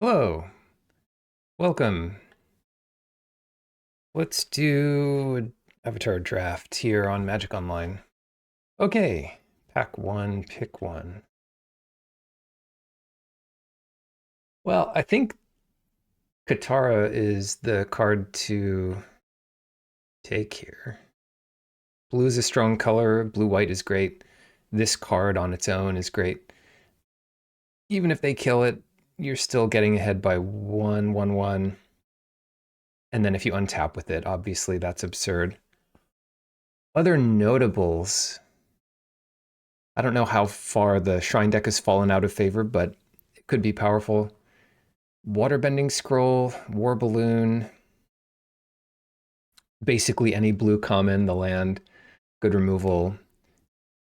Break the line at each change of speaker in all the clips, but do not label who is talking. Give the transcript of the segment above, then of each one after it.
Hello, welcome. Let's do an Avatar draft here on Magic Online. Okay, pack one, pick one. Well, I think Katara is the card to take here. Blue is a strong color, blue-white is great. This card on its own is great. Even if they kill it, you're still getting ahead by 1/1/1. And then if you untap with it, obviously that's absurd. Other notables. I don't know how far the Shrine deck has fallen out of favor, but it could be powerful. Waterbending Scroll, War Balloon, basically any blue common, the land, good removal,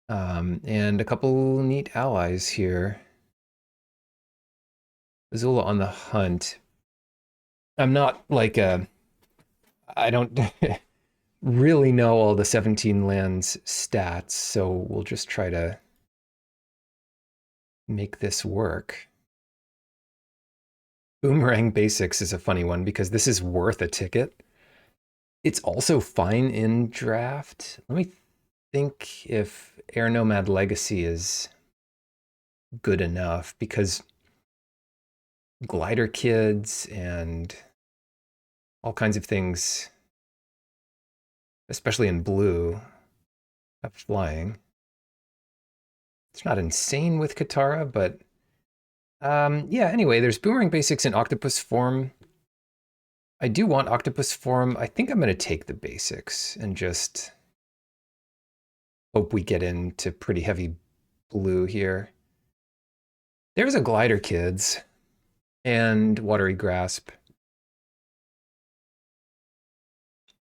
and a couple neat allies here. Azula on the hunt. I'm not like I don't really know all the 17 lands stats, so we'll just try to make this work. Boomerang Basics is a funny one because this is worth a ticket. It's also fine in draft. Let me think if Air Nomad Legacy is good enough because Glider Kids and all kinds of things, especially in blue, have flying. It's not insane with Katara, but yeah, anyway, there's Boomerang Basics in Octopus form. I do want Octopus form. I think I'm going to take the basics and just hope we get into pretty heavy blue here. There's a Glider Kids and Watery Grasp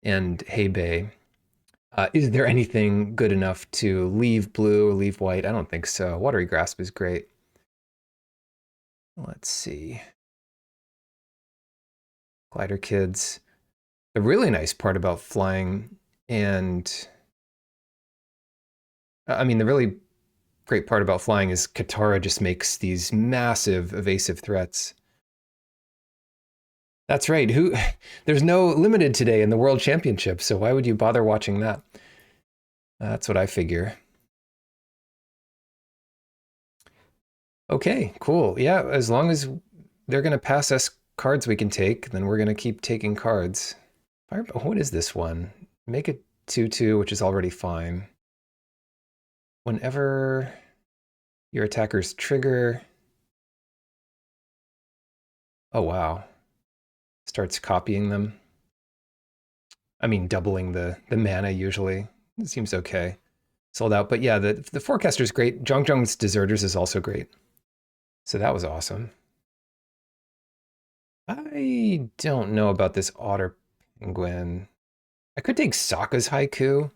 and Hay Bay. Is there anything good enough to leave blue or leave white? I don't think so. Watery Grasp is great. Let's see. Glider Kids. The really nice part about flying and I mean, the really great part about flying is Katara just makes these massive evasive threats. That's right. Who? There's no limited today in the World Championship, so why would you bother watching that? That's what I figure. Okay, cool. Yeah, as long as they're gonna pass us cards we can take, then we're gonna keep taking cards. What is this one? Make it 2/2, which is already fine. Whenever your attackers trigger. Oh wow. Starts copying them. I mean, doubling the mana usually. It seems okay. Sold out. But yeah, the Forecaster's great. Zhongzhong's Deserters is also great. So that was awesome. I don't know about this Otter Penguin. I could take Sokka's Haiku,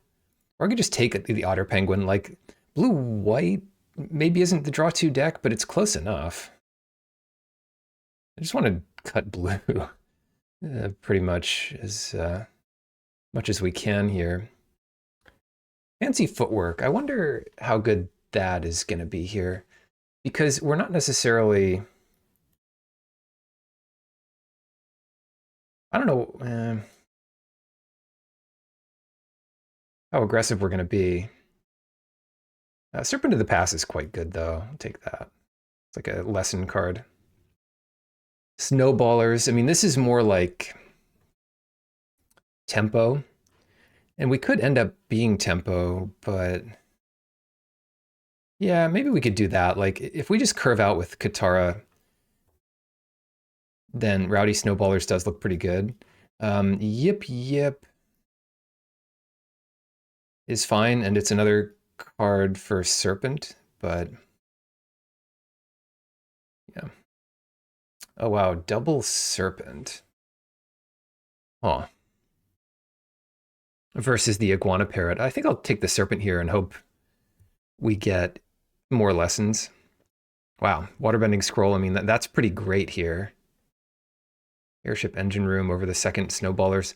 or I could just take the Otter Penguin. Like, blue-white maybe isn't the draw 2 deck, but it's close enough. I just want to cut blue pretty much as we can here. Fancy footwork. I wonder how good that is going to be here. Because we're not necessarily... I don't know how aggressive we're going to be. Serpent of the Past is quite good, though. I'll take that. It's like a lesson card. Snowballers. I mean, this is more like tempo. And we could end up being tempo, but yeah, maybe we could do that. Like, if we just curve out with Katara, then Rowdy Snowballers does look pretty good. Yip Yip is fine, and it's another card for Serpent, but yeah. Oh wow, double Serpent. Huh. Versus the Iguana Parrot. I think I'll take the Serpent here and hope we get more lessons. Wow, Waterbending Scroll, I mean, that's pretty great here. Airship Engine Room over the second Snowballers.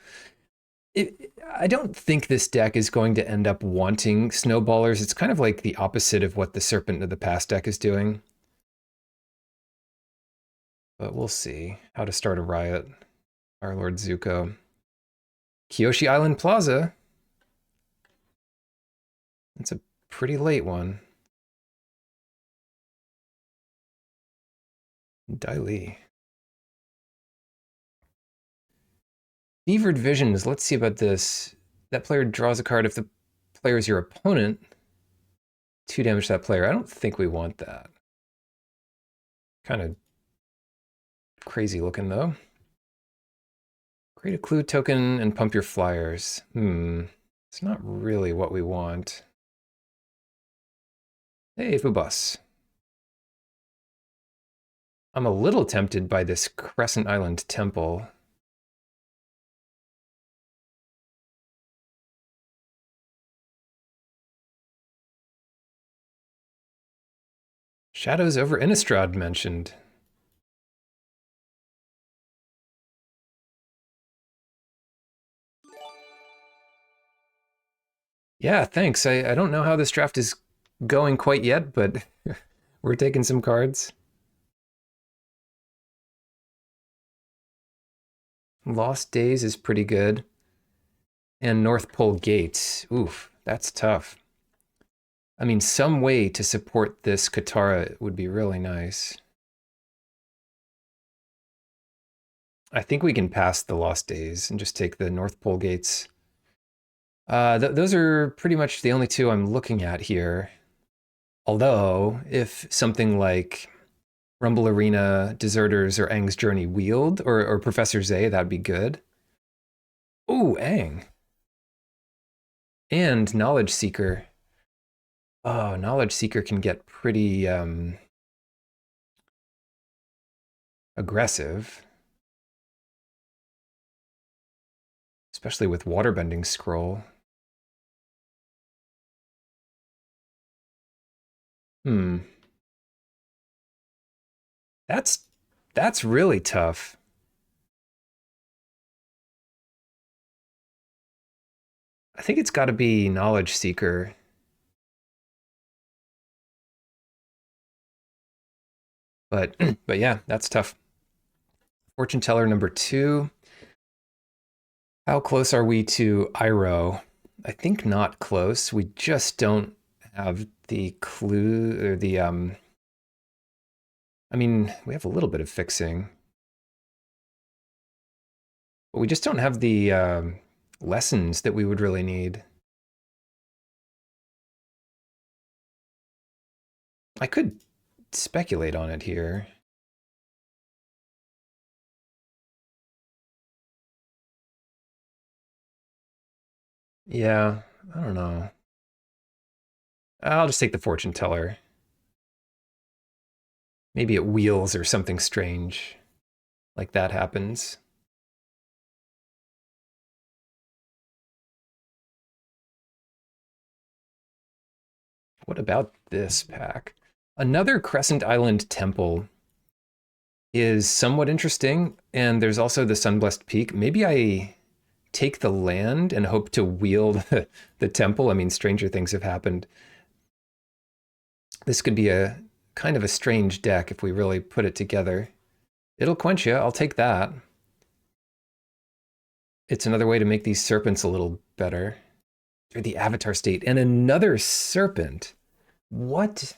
I don't think this deck is going to end up wanting Snowballers. It's kind of like the opposite of what the Serpent of the Past deck is doing. but we'll see. How to Start a Riot, Our Lord Zuko. Kyoshi Island Plaza. It's a pretty late one. Dai Li. Fevered Visions. Let's see about this. That player draws a card if the player is your opponent. 2 damage to that player. I don't think we want that. Kind of crazy looking though. Create a clue token and pump your flyers. It's not really what we want. Hey, Fubus. I'm a little tempted by this Crescent Island Temple. Shadows over Innistrad mentioned. Yeah, thanks. I don't know how this draft is going quite yet, but we're taking some cards. Lost Days is pretty good. And North Pole Gates. Oof, that's tough. I mean, some way to support this Katara would be really nice. I think we can pass the Lost Days and just take the North Pole Gates. Those are pretty much the only two I'm looking at here. Although, if something like Rumble Arena, Deserters, or Aang's Journey Wield, or Professor Zay, that'd be good. Ooh, Aang. And Knowledge Seeker. Oh, Knowledge Seeker can get pretty aggressive. Especially with Waterbending Scroll. That's really tough. I think it's got to be Knowledge Seeker. But but yeah, that's tough. Fortune Teller number 2. How close are we to Iroh? I think not close. We just don't have the clue or the I mean, we have a little bit of fixing. But we just don't have the lessons that we would really need. I could speculate on it here. Yeah, I don't know. I'll just take the Fortune Teller. Maybe it wheels or something strange like that happens. What about this pack? Another Crescent Island Temple is somewhat interesting, and there's also the Sunblessed Peak. Maybe I take the land and hope to wield the temple. I mean, stranger things have happened. This could be a kind of a strange deck if we really put it together. It'll quench you. I'll take that. It's another way to make these serpents a little better. They're the Avatar state. And another serpent. What?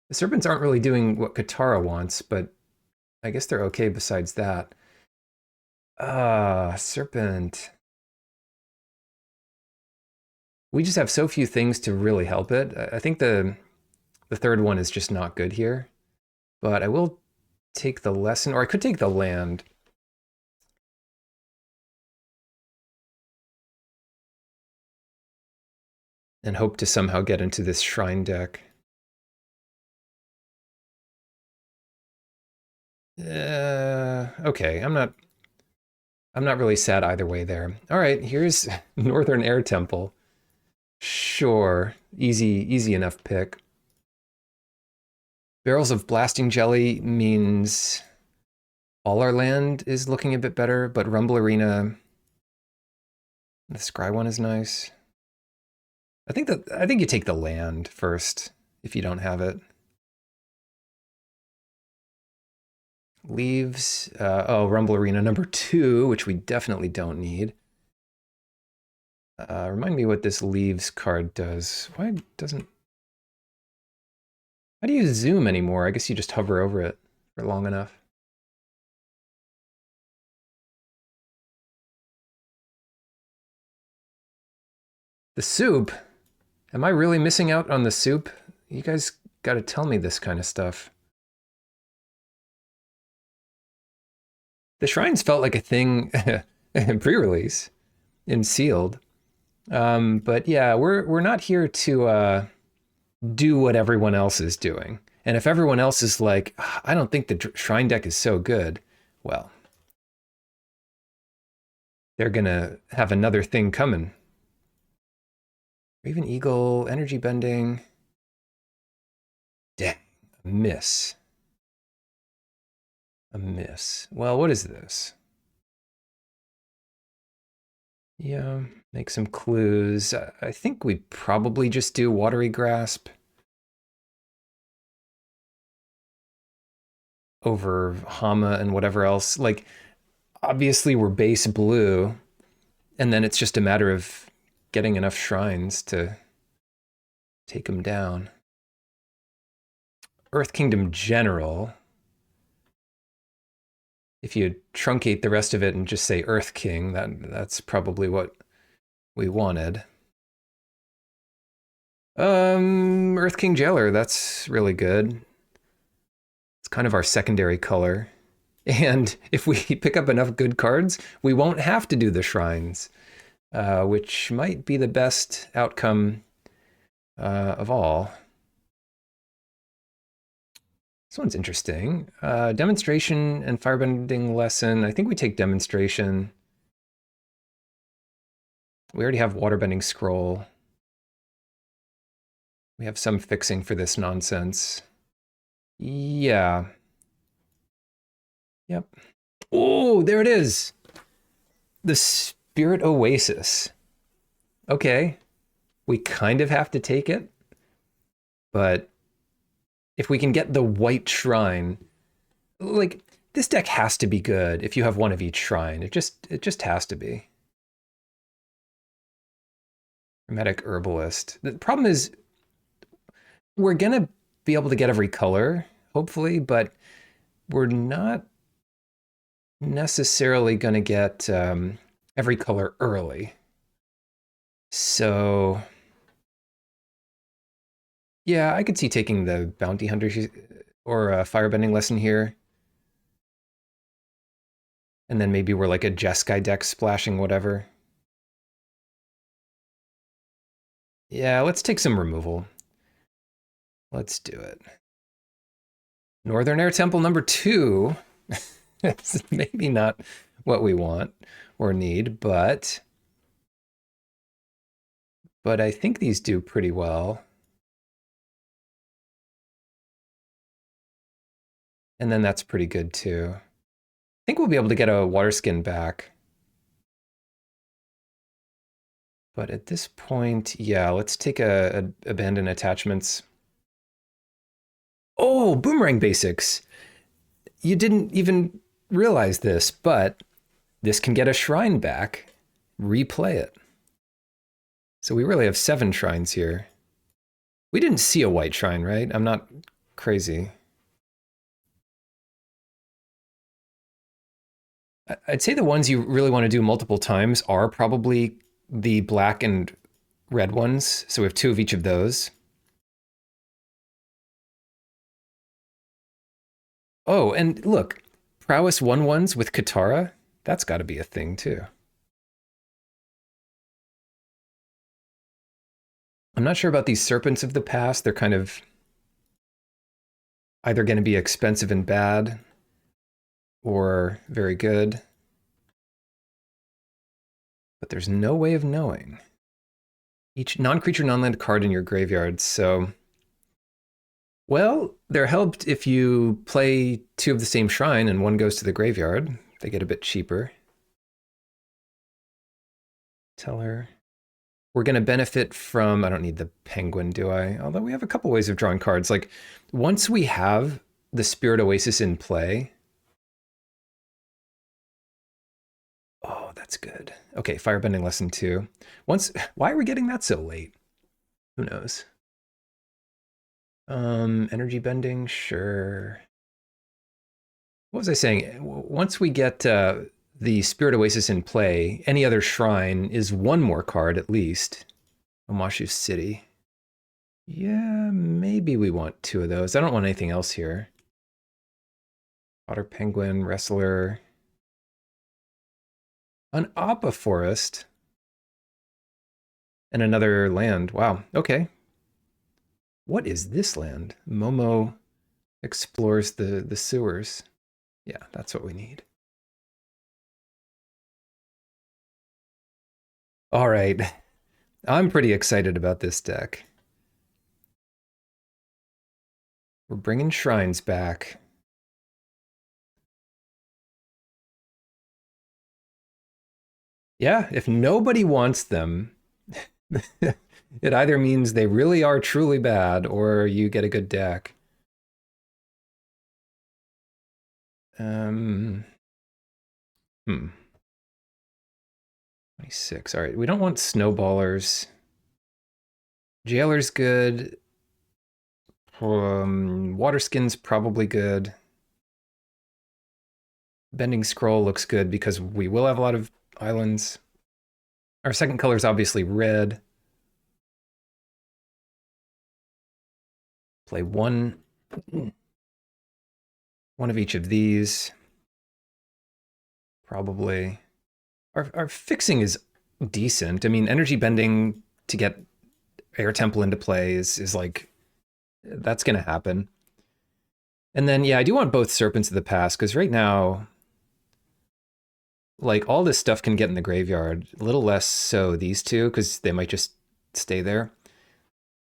The serpents aren't really doing what Katara wants, but I guess they're okay besides that. Serpent. We just have so few things to really help it. I think the third one is just not good here. But I will take the lesson, or I could take the land. And hope to somehow get into this shrine deck. Okay, I'm not really sad either way there. All right, here's Northern Air Temple. Sure, easy enough pick. Barrels of Blasting Jelly means all our land is looking a bit better, but Rumble Arena, the Scry one is nice. I think you take the land first if you don't have it. Leaves. Oh, Rumble Arena number 2, which we definitely don't need. Remind me what this leaves card does. Why doesn't... How do you zoom anymore? I guess you just hover over it for long enough. The soup? Am I really missing out on the soup? You guys gotta tell me this kind of stuff. The shrines felt like a thing in pre-release, in sealed. But yeah, we're not here to do what everyone else is doing. And if everyone else is like, I don't think the shrine deck is so good, well, they're gonna have another thing coming. Raven Eagle, energy bending. Dang, a miss. A miss. Well, what is this? Yeah, make some clues. I think we probably just do Watery Grasp over Hama and whatever else. Like, obviously we're base blue, and then it's just a matter of getting enough shrines to take them down. Earth Kingdom General. If you truncate the rest of it and just say Earth King, that's probably what we wanted. Earth King Jailer, that's really good. It's kind of our secondary color. And if we pick up enough good cards, we won't have to do the shrines, which might be the best outcome of all. This one's interesting. Demonstration and firebending lesson. I think we take demonstration. We already have waterbending scroll. We have some fixing for this nonsense. Yeah. Yep. Oh, there it is. The Spirit Oasis. Okay. We kind of have to take it. But if we can get the white shrine, like, this deck has to be good if you have one of each shrine. It just has to be. Hermetic Herbalist. The problem is we're gonna be able to get every color, hopefully, but we're not necessarily gonna get every color early. So yeah, I could see taking the Bounty Hunter or a Firebending lesson here. And then maybe we're like a Jeskai deck splashing whatever. Yeah, let's take some removal. Let's do it. Northern Air Temple number 2. It's maybe not what we want or need, but I think these do pretty well. And then that's pretty good too. I think we'll be able to get a water skin back. But at this point, yeah, let's take a abandon attachments. Oh, boomerang basics. You didn't even realize this, but this can get a shrine back. Replay it. So we really have 7 shrines here. We didn't see a white shrine, right? I'm not crazy. I'd say the ones you really want to do multiple times are probably the black and red ones. So we have 2 of each of those. Oh, and look, prowess 1/1s with Katara. That's got to be a thing too. I'm not sure about these Serpents of the Past. They're kind of either going to be expensive and bad or very good. But there's no way of knowing. Each non-creature, non-land card in your graveyard, so... Well, they're helped if you play 2 of the same shrine and one goes to the graveyard. They get a bit cheaper. Tell her. We're going to benefit from... I don't need the penguin, do I? Although we have a couple ways of drawing cards. Like, once we have the Spirit Oasis in play, that's good. Okay, firebending lesson 2. Why are we getting that so late? Who knows? Energy bending, sure. What was I saying? Once we get the Spirit Oasis in play, any other shrine is one more card at least. Omashu City. Yeah, maybe we want 2 of those. I don't want anything else here. Otter Penguin, Wrestler. An Appa Forest. And another land. Wow, okay. What is this land? Momo explores the sewers. Yeah, that's what we need. All right. I'm pretty excited about this deck. We're bringing shrines back. Yeah, if nobody wants them, it either means they really are truly bad or you get a good deck. Um, hmm. 26. All right, we don't want snowballers. Jailer's good. Waterskin's probably good. Bending Scroll looks good because we will have a lot of islands. Our second color is obviously red. Play one of each of these. Probably. Our fixing is decent. I mean, energy bending to get Air Temple into play is like, that's going to happen. And then, yeah, I do want both Serpents of the Past, because right now, like, all this stuff can get in the graveyard. A little less so these two, because they might just stay there.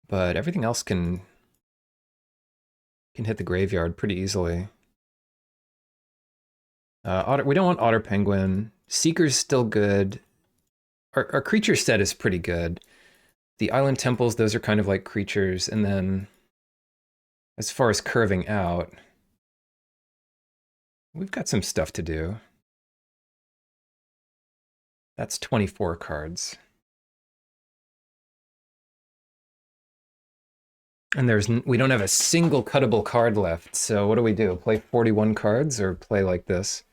But everything else can hit the graveyard pretty easily. We don't want Otter Penguin. Seeker's still good. Our creature set is pretty good. The Island Temples, those are kind of like creatures. And then, as far as curving out, we've got some stuff to do. That's 24 cards. And we don't have a single cuttable card left. So what do? Play 41 cards or play like this?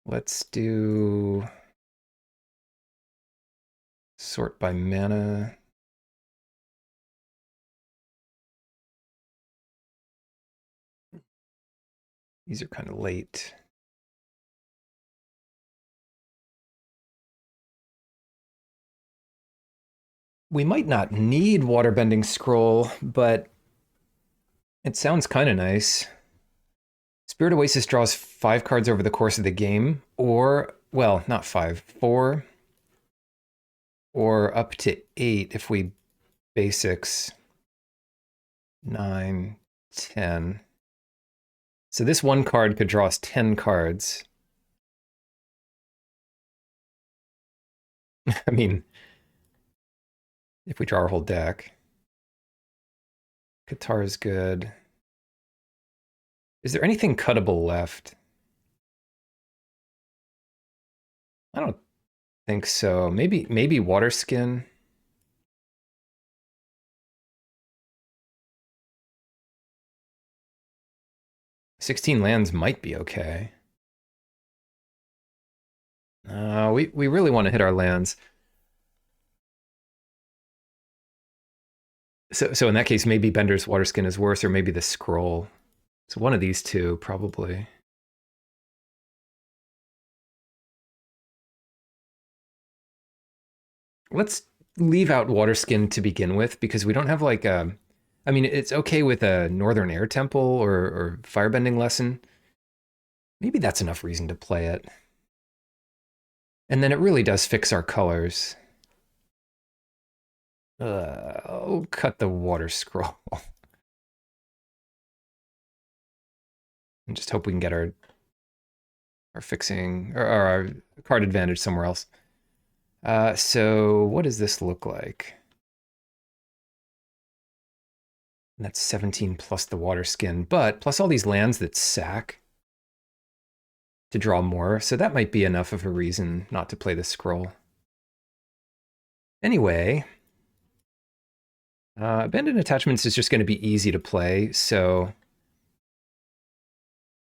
Let's do sort by mana. These are kind of late. We might not need Waterbending Scroll, but it sounds kind of nice. Spirit Oasis draws 5 cards over the course of the game, or, well, not 5, 4, or up to 8 if we basics 9, 10. So this one card could draw us 10 cards. I mean, if we draw our whole deck. Qatar is good. Is there anything cuttable left? I don't think so. Maybe Waterskin. $16 lands might be okay. We really want to hit our lands. So in that case, maybe Bender's Waterskin is worse, or maybe the Scroll. So one of these two, probably. Let's leave out Waterskin to begin with, because we don't have like a... I mean, it's okay with a Northern Air Temple or Firebending Lesson. Maybe that's enough reason to play it. And then it really does fix our colors. I'll cut the Water Scroll. And just hope we can get our fixing, or our card advantage somewhere else. So what does this look like? And that's 17 plus the Waterskin, but plus all these lands that sack. to draw more, so that might be enough of a reason not to play the scroll. Anyway, abandoned attachments is just going to be easy to play, so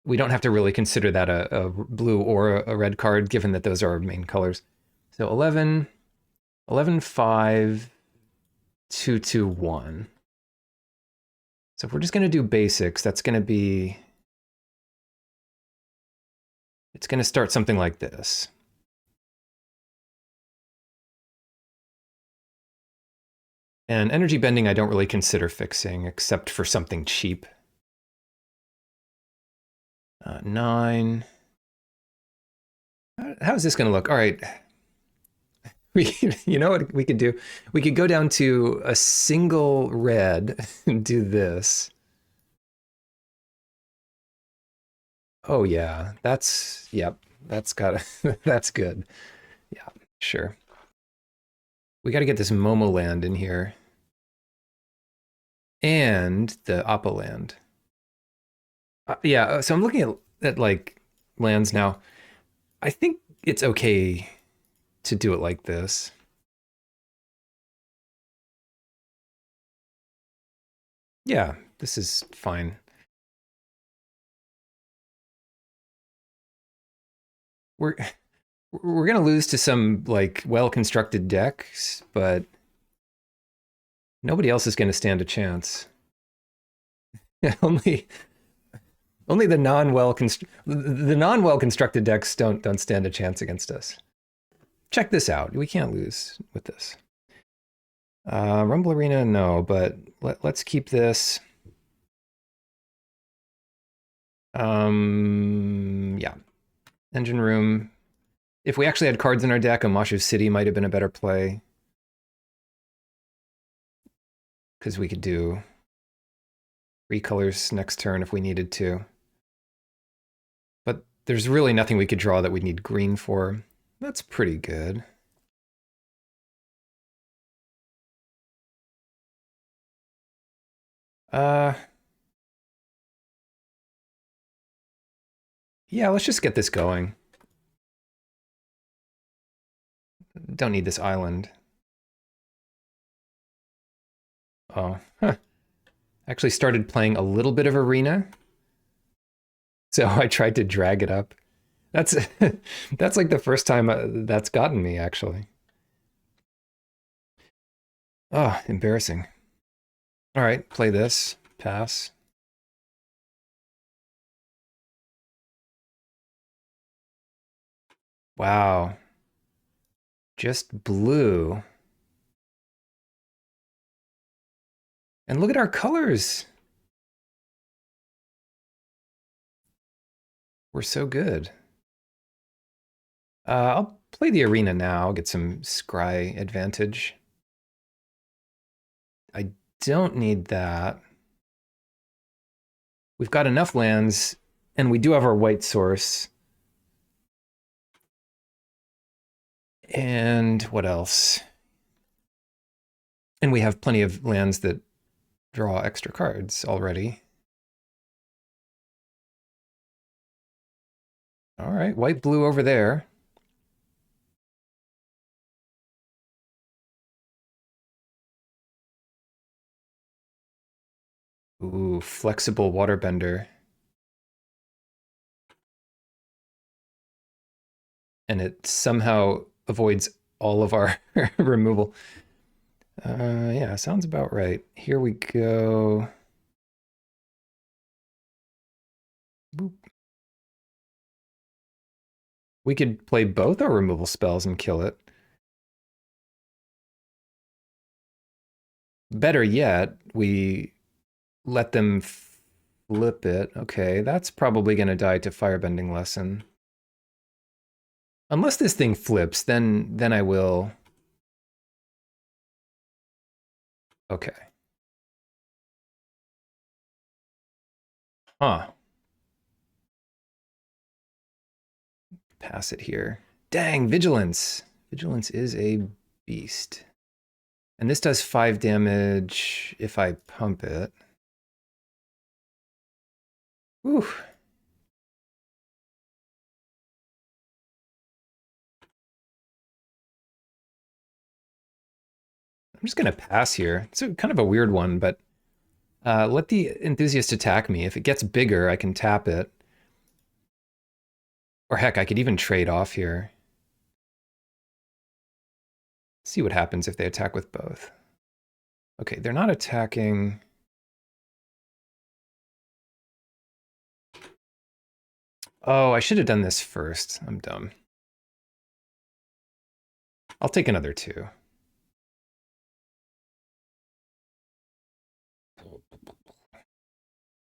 we don't have to really consider that a blue or a red card, given that those are our main colors. So 11, 11, 5, 2, 2, 1. So if we're just going to do basics, that's going to be, it's going to start something like this. And energy bending, I don't really consider fixing, except for something cheap. 9. How's this going to look? All right. You know what we could do? We could go down to a single red and do this. Oh yeah, yep, that's that's good. Yeah, sure. We got to get this Momo land in here. And the Appa land. Yeah, so I'm looking at like lands now. I think it's okay to do it like this. Yeah, this is fine. We're we're gonna lose to some like well-constructed decks, but nobody else is gonna stand a chance. only only the non-well constructed decks don't stand a chance against us. Check this out. We can't lose with this. Rumble Arena, no, but let's keep this. Yeah. Engine Room. If we actually had cards in our deck, Amashu City might have been a better play. Because we could do 3 colors next turn if we needed to. But there's really nothing we could draw that we'd need green for. That's pretty good. Yeah, let's just get this going. Don't need this island. Oh, huh. Actually started playing a little bit of Arena. So I tried to drag it up. That's that's like the first time that's gotten me, actually. Oh, embarrassing. All right, play this. Pass. Wow. Just blue. And look at our colors. We're so good. I'll play the arena now, get some scry advantage. I don't need that. We've got enough lands, and we do have our white source. And what else? And we have plenty of lands that draw extra cards already. All right, white, blue over there. Ooh, flexible waterbender. And it somehow avoids all of our removal. Yeah, sounds about right. Here we go. Boop. We could play both our removal spells and kill it. Better yet, we let them flip it. Okay, that's probably going to die to Firebending Lesson. Unless this thing flips, then I will. Okay. Huh. Pass it here. Dang, Vigilance. Vigilance is a beast. And this does 5 damage if I pump it. Whew. just gonna pass here. It's kind of a weird one, but let the enthusiast attack me. If it gets bigger, I can tap it. Or heck, I could even trade off here. See what happens if they attack with both. Okay, they're not attacking. Oh, I should have done this first. I'm dumb. I'll take another 2.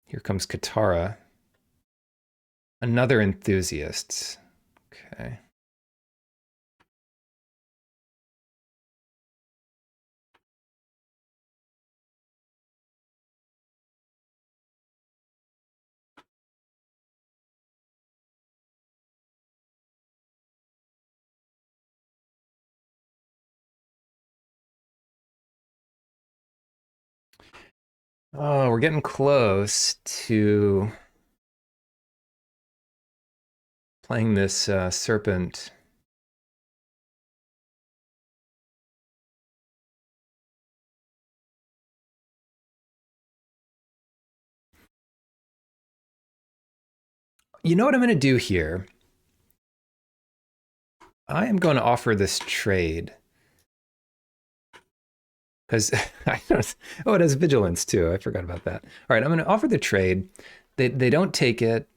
Here comes Katara. Another enthusiast. Okay. Oh, we're getting close to playing this serpent. You know what I'm going to do here? I am going to offer this trade. Because I don't. Oh, it has vigilance too. I forgot about that. All right, I'm going to offer the trade. They don't take it.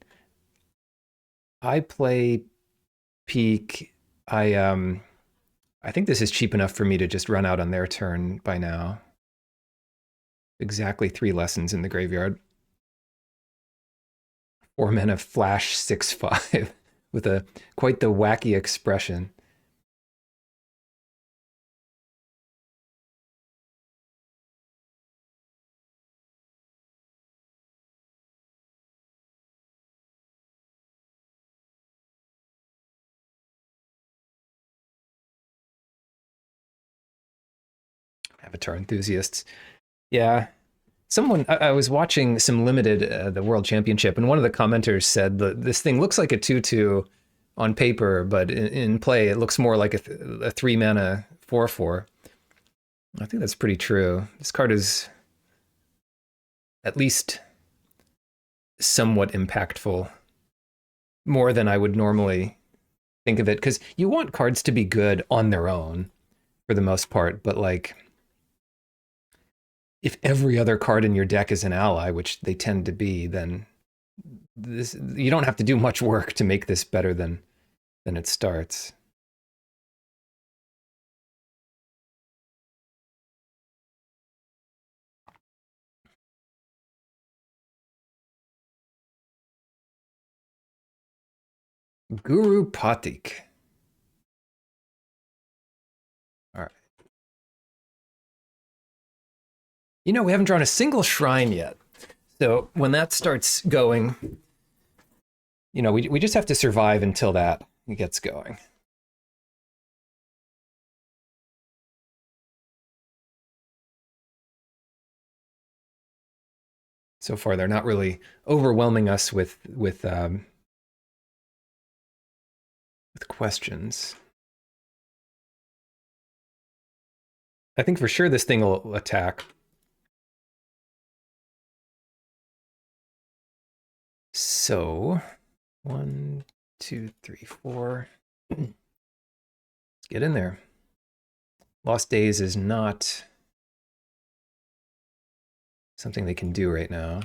I play peak. I think this is cheap enough for me to just run out on their turn by now. Exactly 3 lessons in the graveyard. 4 mana flash 6/5 with a quite the wacky expression. Avatar enthusiasts. Yeah. Someone, I was watching some limited, the World Championship, and one of the commenters said that this thing looks like a 2/2 on paper, but in play, it looks more like a 3 mana 4/4. I think that's pretty true. This card is at least somewhat impactful, more than I would normally think of it, because you want cards to be good on their own for the most part, but like, if every other card in your deck is an ally, which they tend to be, then this you don't have to do much work to make this better than it starts. Guru Patik. All right. You know, we haven't drawn a single shrine yet. So when that starts going, you know, we just have to survive until that gets going. So far, they're not really overwhelming us with questions. I think for sure this thing will attack. So 1, 2, 3, 4. Let's get in there. Lost Days is not something they can do right now.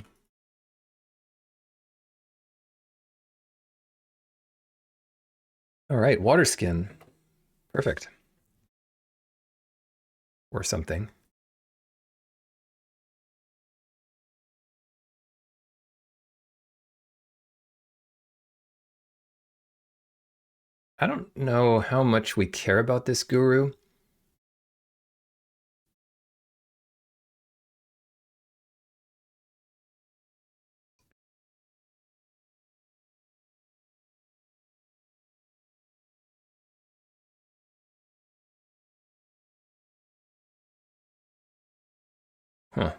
All right, Water Skin. Perfect. Or something. I don't know how much we care about this guru. Huh.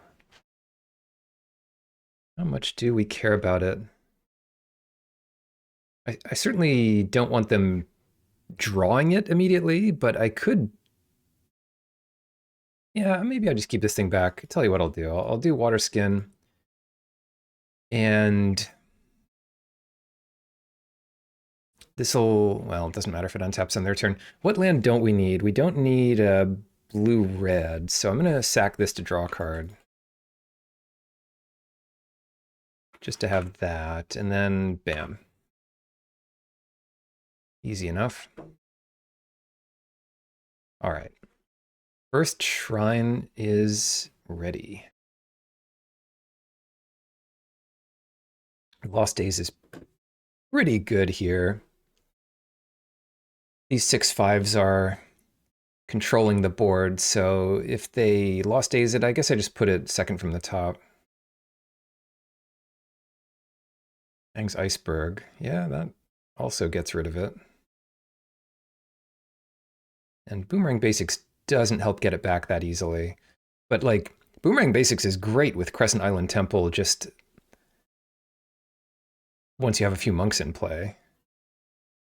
How much do we care about it? I certainly don't want them drawing it immediately, but I could... Yeah, maybe I just keep this thing back. Tell you what I'll do. I'll do water skin, and this'll, well, it doesn't matter if it untaps on their turn. What land don't we need? We don't need a blue-red, so I'm gonna sack this to draw a card. Just to have that, and then bam. Easy enough. All right. First shrine is ready. Lost Days is pretty good here. These 6/5s are controlling the board, so if they Lost Days it, I guess I just put it second from the top. Ang's Iceberg. Yeah, that also gets rid of it. And Boomerang Basics doesn't help get it back that easily. But like, Boomerang Basics is great with Crescent Island Temple just once you have a few monks in play.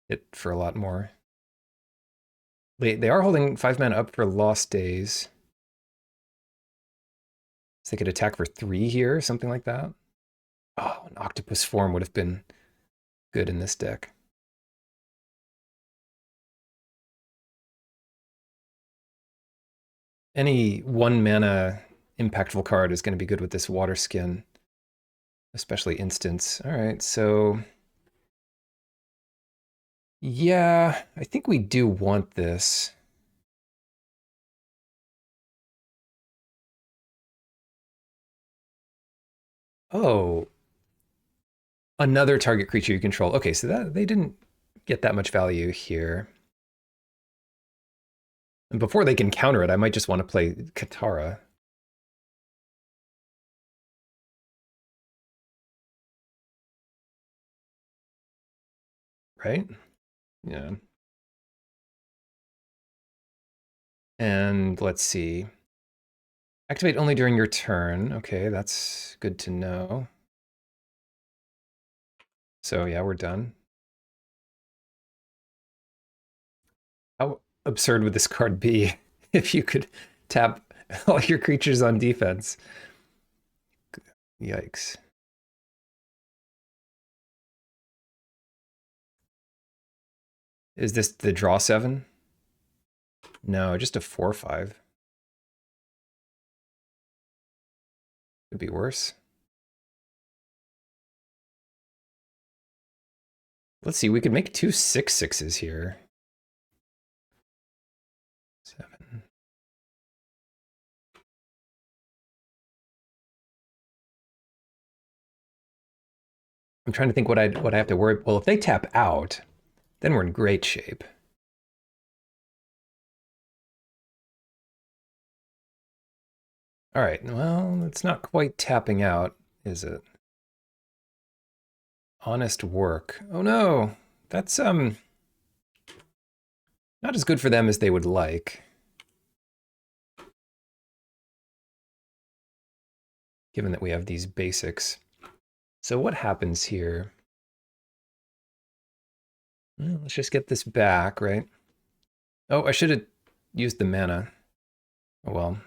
It for a lot more. They are holding 5 mana up for Lost Days. So they could attack for 3 here, something like that. Oh, an Octopus form would have been good in this deck. Any 1 mana impactful card is going to be good with this water skin, especially instants. All right, so yeah, I think we do want this. Oh, another target creature you control. Okay, so that they didn't get that much value here. And before they can counter it, I might just want to play Katara. Right? Yeah. And let's see. Activate only during your turn. Okay, that's good to know. So yeah, we're done. How absurd would this card be if you could tap all your creatures on defense? Yikes. Is this the draw 7? No, just a 4/5. Could be worse. Let's see, we could make 2 6/6s here. 7. I'm trying to think what I have to worry. Well, if they tap out, then we're in great shape. All right, well, it's not quite tapping out, is it? Honest work. Oh no, that's not as good for them as they would like. Given that we have these basics. So what happens here? Well, let's just get this back, right? Oh, I should have used the mana. Oh well.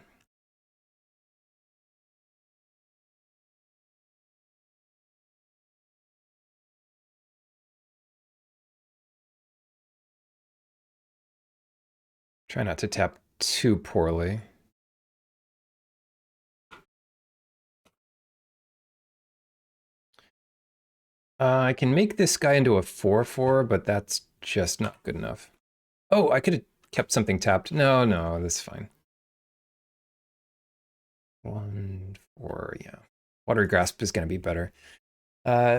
Try not to tap too poorly. I can make this guy into a 4/4, but that's just not good enough. Oh, I could have kept something tapped. No, no, that's fine. 1, 4, yeah. Watery Grasp is going to be better.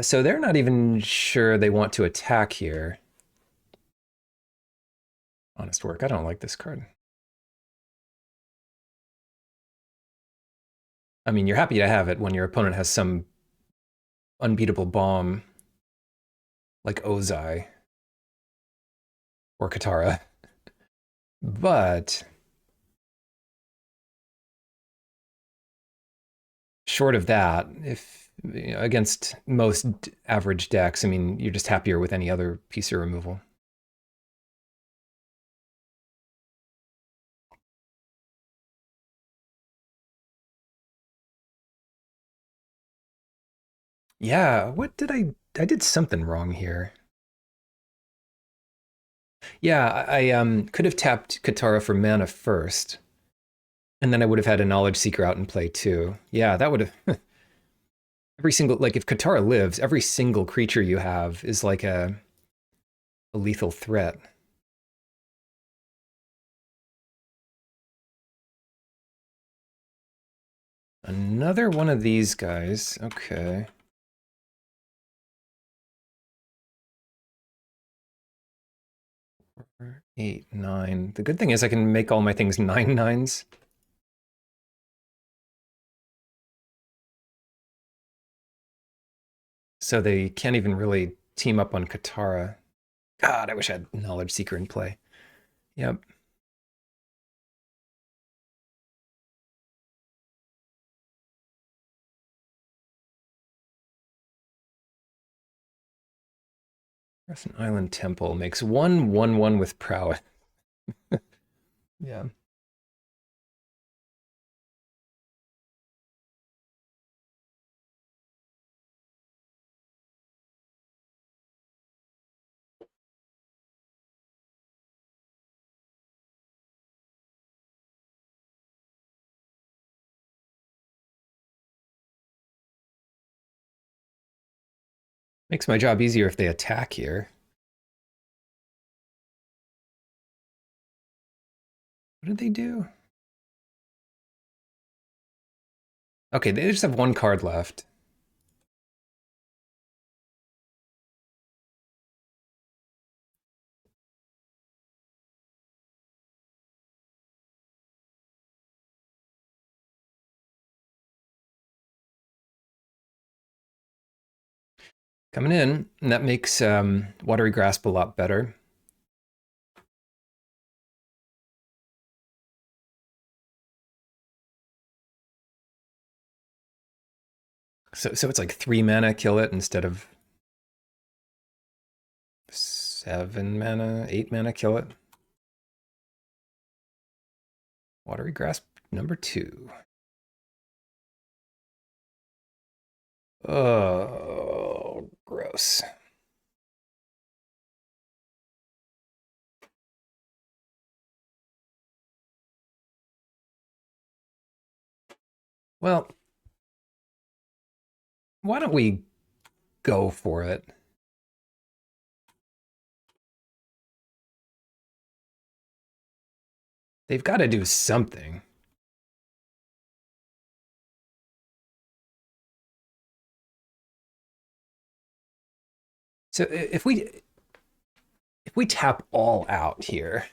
So they're not even sure they want to attack here. Honest work. I don't like this card. I mean, you're happy to have it when your opponent has some unbeatable bomb like Ozai or Katara. But short of that, if against most average decks, I mean, you're just happier with any other piece of removal. Yeah, what did I did something wrong here. Yeah, I could have tapped Katara for mana first, and then I would have had a Knowledge Seeker out in play too. Yeah, that would have every single like if Katara lives, every single creature you have is like a lethal threat. Another one of these guys. Okay. 8, 9. The good thing is I can make all my things 9/9s. So they can't even really team up on Katara. God, I wish I had Knowledge Seeker in play. Yep. Crescent Island Temple makes 1/1/1 with prowess. Yeah. Makes my job easier if they attack here. What did they do? Okay, they just have one card left. Coming in, and that makes Watery Grasp a lot better. So it's like 3 mana kill it instead of 7 mana, 8 mana kill it. Watery Grasp number 2. Oh, gross. Well, why don't we go for it? They've got to do something. So if we tap all out here,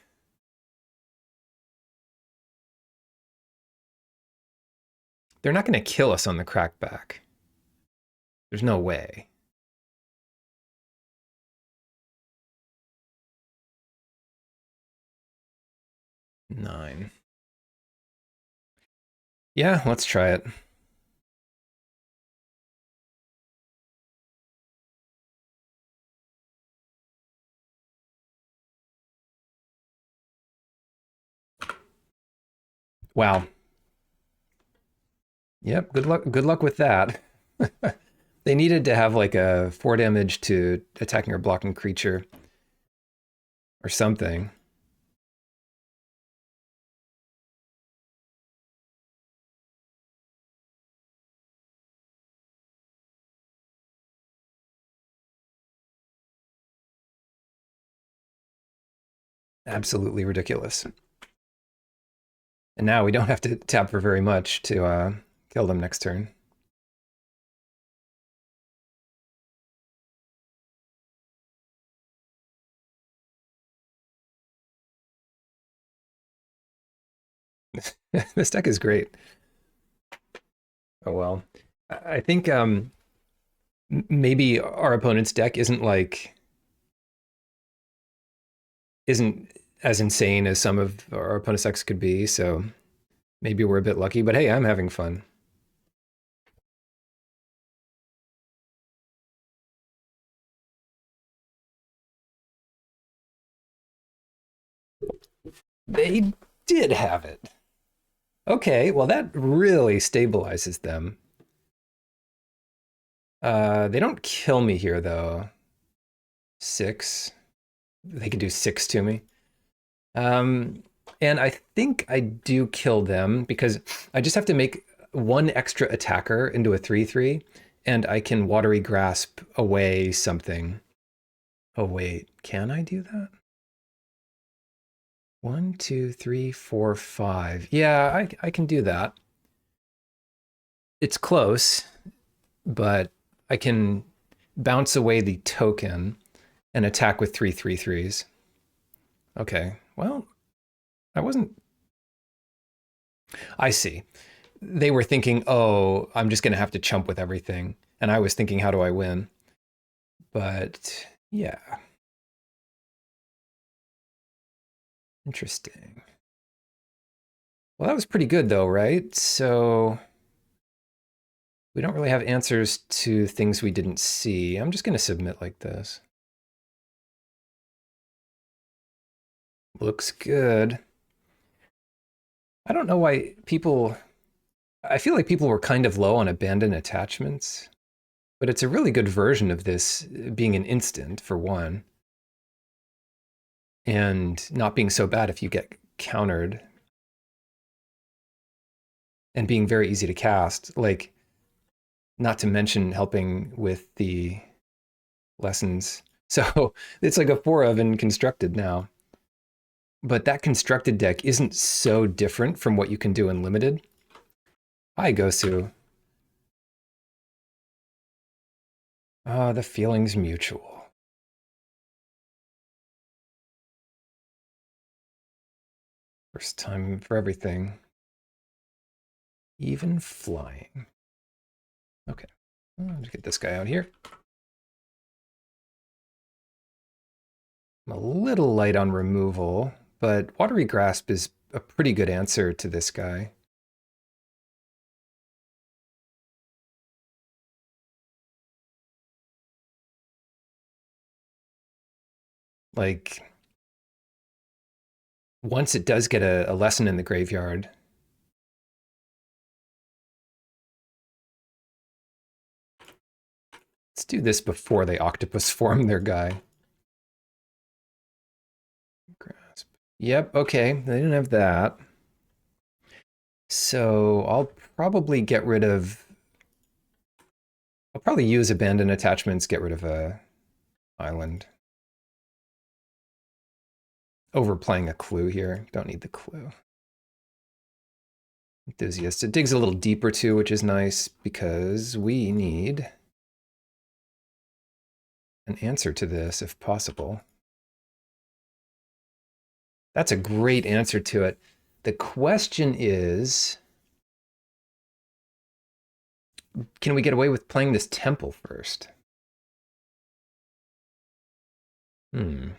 they're not going to kill us on the crackback. There's no way. 9. Yeah, let's try it. Wow. Yep, good luck with that. They needed to have like a 4 damage to attacking or blocking creature or something. Absolutely ridiculous. And now we don't have to tap for very much to kill them next turn. This deck is great. Oh well. I think maybe our opponent's deck isn't as insane as some of our opponent's decks could be, so maybe we're a bit lucky, but hey, I'm having fun. They did have it. Okay, well that really stabilizes them. They don't kill me here though. Six. They can do six to me. Um, and I think I do kill them because I just have to make one extra attacker into a 3/3, and I can watery grasp away something. Oh, wait, can I do that? One, two, three, four, five. Yeah, I can do that. It's close, but I can bounce away the token and attack with 3/3/3s. Okay, well, I wasn't. I see. They were thinking, oh, I'm just going to have to chump with everything. And I was thinking, how do I win? But yeah, interesting. Well, that was pretty good though, right? So we don't really have answers to things we didn't see. I'm just going to submit like this. Looks good. I don't know why people, I feel like people were kind of low on abandoned attachments, but it's a really good version of this being an instant for one, and not being so bad if you get countered, and being very easy to cast. Like, not to mention helping with the lessons. So it's like a four of and constructed now. But that constructed deck isn't so different from what you can do in limited. Hi, Gosu. Ah, the feeling's mutual. First time for everything. Even flying. Okay, I'll just get this guy out here. I'm a little light on removal, but Watery Grasp is a pretty good answer to this guy. Like, once it does get a lesson in the graveyard, let's do this before they octopus form their guy. Grasp. Yep, okay, they didn't have that. So I'll probably get rid of, I'll probably use abandoned attachments, get rid of a island. Overplaying a clue here, don't need the clue. Enthusiast, it digs a little deeper too, which is nice because we need an answer to this if possible. That's a great answer to it. The question is, can we get away with playing this temple first? Hmm.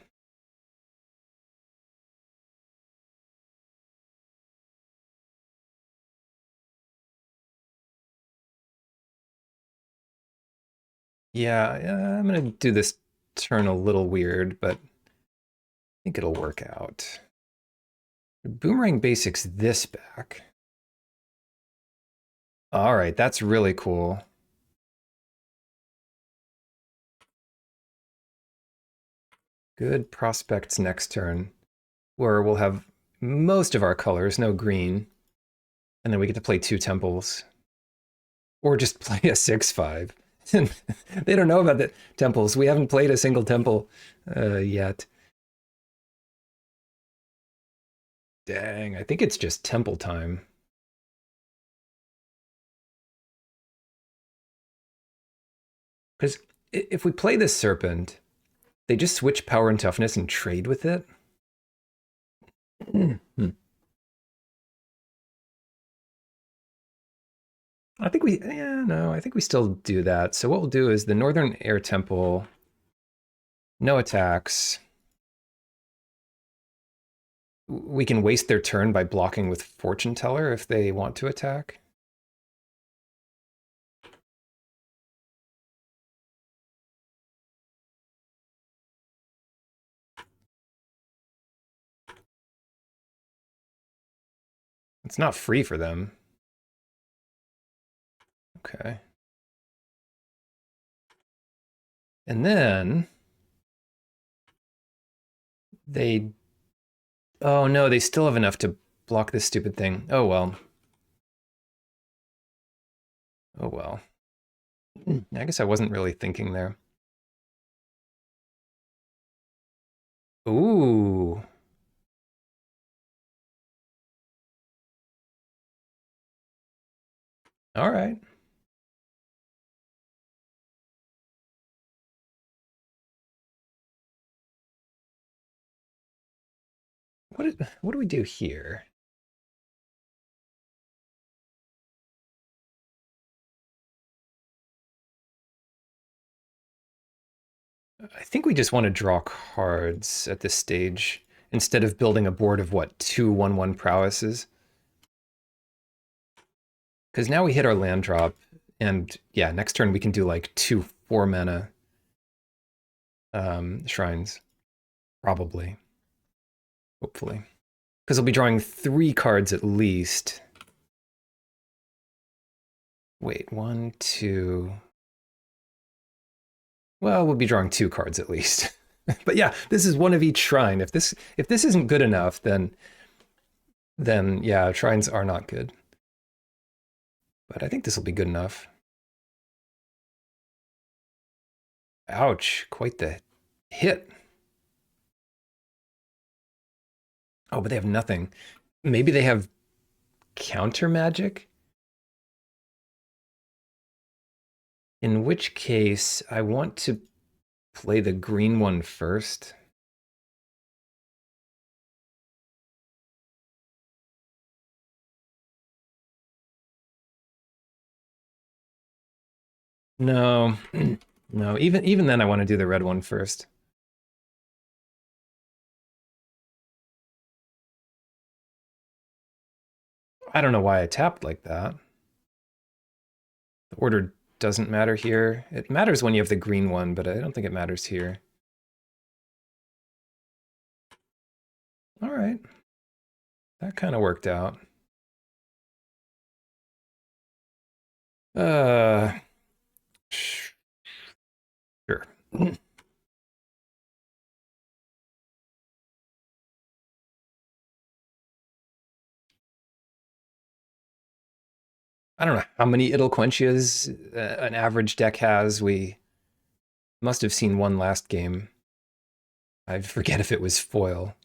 Yeah, I'm going to do this turn a little weird, but I think it'll work out. Boomerang basics this back. All right, that's really cool. Good prospects next turn, where we'll have most of our colors, no green, and then we get to play two temples. Or just play a 6/5. They don't know about the temples. We haven't played a single temple yet. Dang, I think it's just temple time. Because if we play this serpent, they just switch power and toughness and trade with it. I think we, yeah, no, I think we still do that. So what we'll do is the Northern Air Temple, no attacks. We can waste their turn by blocking with Fortune Teller if they want to attack. It's not free for them. Okay. And then they, oh no, they still have enough to block this stupid thing. Oh well. Oh well. I guess I wasn't really thinking there. Ooh. All right. What do we do here? I think we just want to draw cards at this stage instead of building a board of what, two 1/1 prowesses. Because now we hit our land drop, and yeah, next turn we can do like two 4 mana shrines, probably, hopefully. Because I'll be drawing 3 cards at least. Wait, 1, 2. Well, we'll be drawing 2 cards at least. But yeah, this is one of each shrine. If this isn't good enough, then yeah, shrines are not good. But I think this will be good enough. Ouch, quite the hit. Oh, but they have nothing. Maybe they have counter magic? In which case, I want to play the green one first. No, no, even then I want to do the red one first. I don't know why I tapped like that. The order doesn't matter here. It matters when you have the green one, but I don't think it matters here. All right. That kind of worked out. Uh, sure. I don't know how many Idlequenchias an average deck has. We must have seen one last game. I forget if it was foil.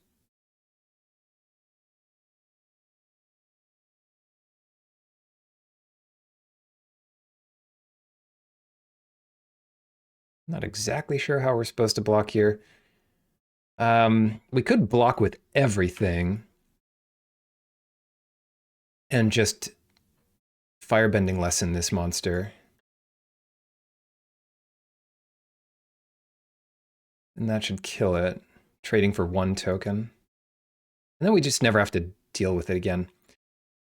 Not exactly sure how we're supposed to block here. We could block with everything and just firebending lessen this monster. And that should kill it. Trading for 1 token. And then we just never have to deal with it again.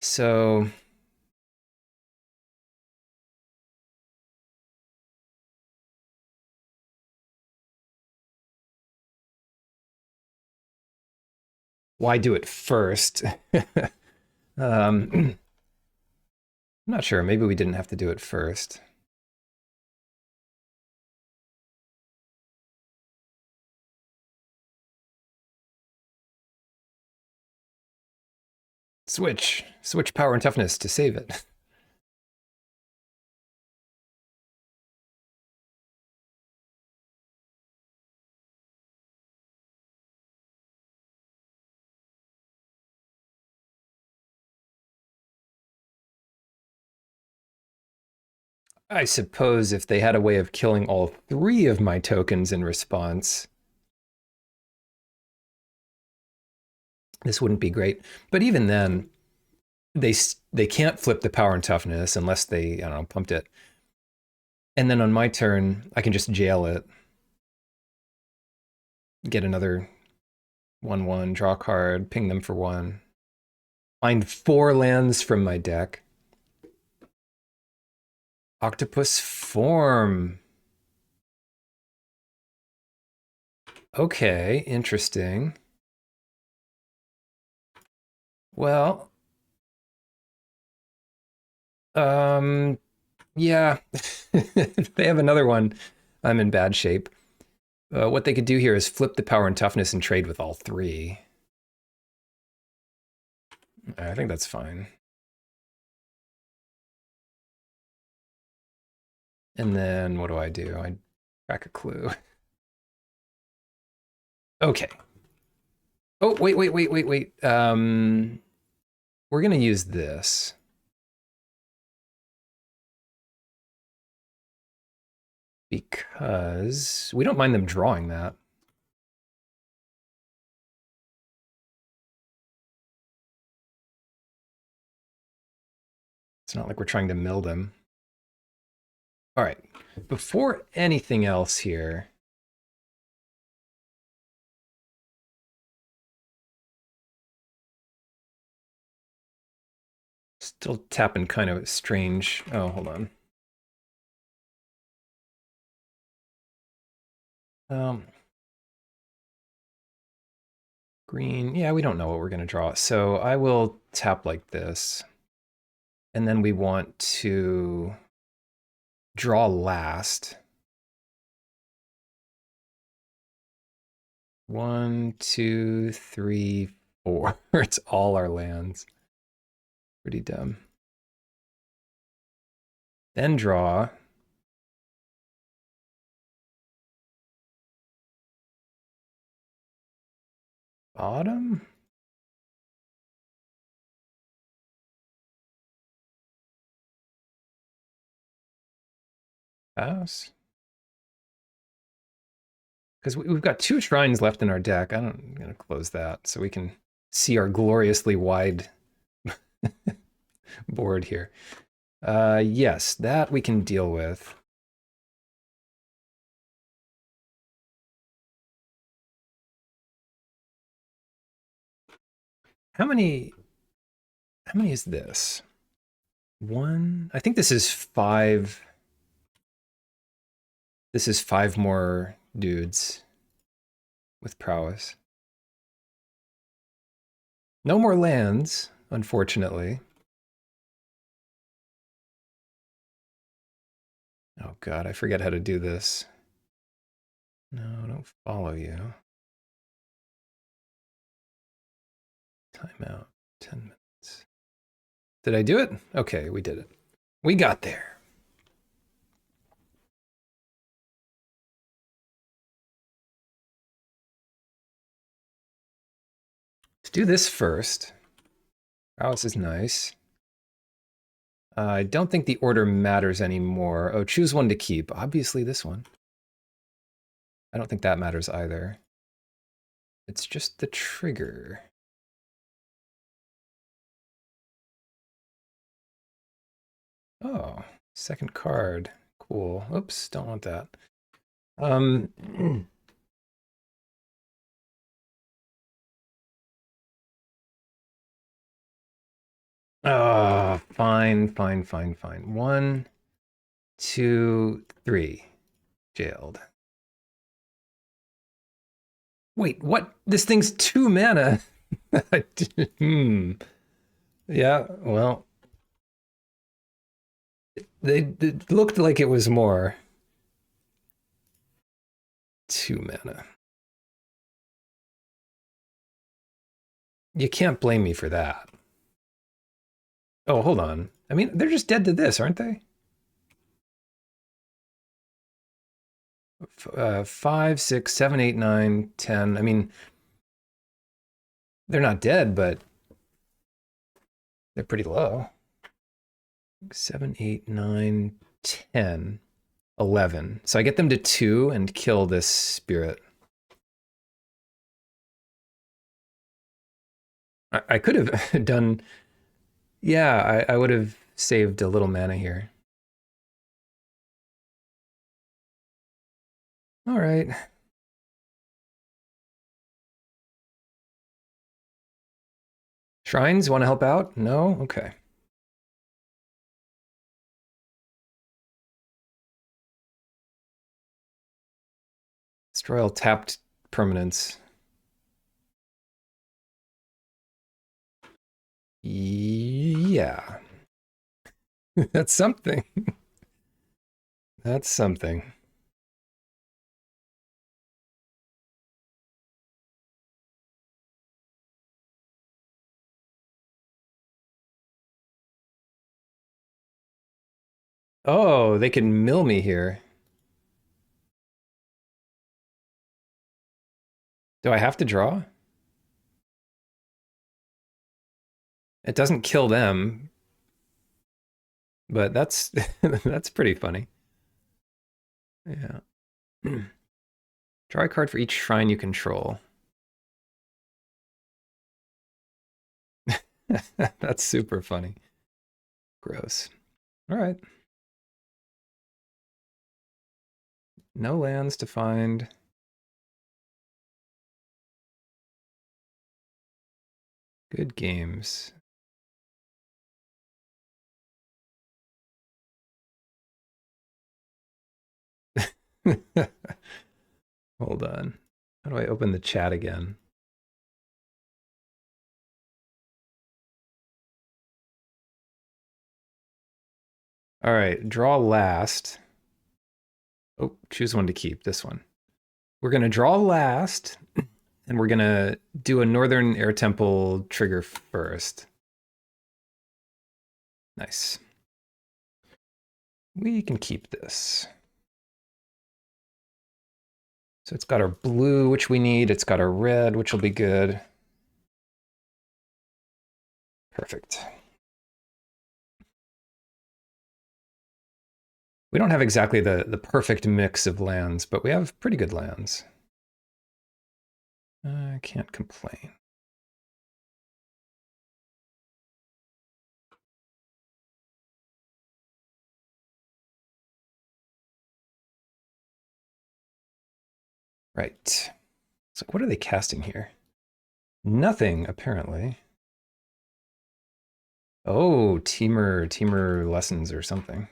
So why do it first? I'm not sure. Maybe we didn't have to do it first. Switch power and toughness to save it. I suppose if they had a way of killing all 3 of my tokens in response, this wouldn't be great. But even then, they can't flip the power and toughness unless they, I don't know, pumped it. And then on my turn, I can just jail it, get another 1/1, draw a card, ping them for 1. Find 4 lands from my deck. Octopus form. Okay, interesting. Well, yeah, they have another one. I'm in bad shape. What they could do here is flip the power and toughness and trade with all three. I think that's fine. And then what do? I crack a clue. Okay. Oh, wait. We're gonna use this. Because we don't mind them drawing that. It's not like we're trying to mill them. All right. Before anything else here, still tapping kind of strange. Oh, hold on. Green. Yeah, we don't know what we're going to draw. So I will tap like this. And then we want to draw last. 1, 2, 3, 4. It's all our lands. Pretty dumb. Then draw. Bottom? House? Because we've got 2 shrines left in our deck. I'm going to close that so we can see our gloriously wide board here. Yes, that we can deal with. How many is this? 1. I think this is 5. This is 5 more dudes with prowess. No more lands, unfortunately. Oh god, I forget how to do this. No, don't follow you. Timeout. 10 minutes. Did I do it? Okay, we did it. We got there. Let's do this first. Prowess is nice. I don't think the order matters anymore. Oh, choose one to keep. Obviously this one. I don't think that matters either. It's just the trigger. Oh, second card. Cool. Oops, don't want that. Oh, fine. 1, 2, 3. Jailed. Wait, what? This thing's 2 mana. Yeah, well, it looked like it was more. 2 mana. You can't blame me for that. Oh, hold on. I mean, they're just dead to this, aren't they? 5, 6, 7, 8, 9, 10. I mean, they're not dead, but they're pretty low. 7, 8, 9, 10, 11. So I get them to 2 and kill this spirit. I could have done... Yeah, I would have saved a little mana here. All right. Shrines, want to help out? No? Okay. Destroy all tapped permanents. Yeah. That's something. That's something. Oh, they can mill me here. Do I have to draw? It doesn't kill them, but that's that's pretty funny. Yeah. Draw a card for each shrine you control. That's super funny. Gross. All right. No lands to find. Good games. Hold on. How do I open the chat again? All right, draw last. Oh, choose one to keep. This one. We're going to draw last, and we're going to do a Northern Air Temple trigger first. Nice. We can keep this. So it's got our blue, which we need. It's got our red, which will be good. Perfect. We don't have exactly the perfect mix of lands, but we have pretty good lands. I can't complain. Right. It's like, what are they casting here? Nothing, apparently. Oh, teamer lessons or something.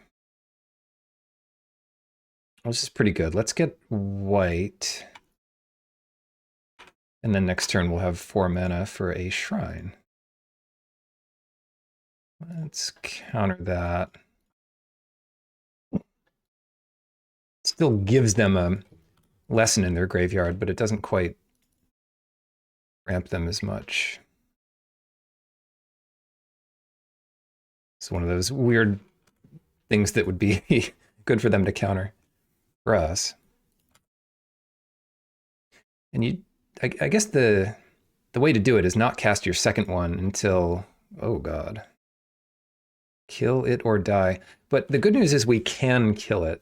Well, this is pretty good. Let's get white. And then next turn we'll have 4 mana for a shrine. Let's counter that. Still gives them a lesson in their graveyard, but it doesn't quite ramp them as much. It's one of those weird things that would be good for them to counter for us. And I guess the way to do it is not cast your second one until, oh god, kill it or die. But the good news is we can kill it.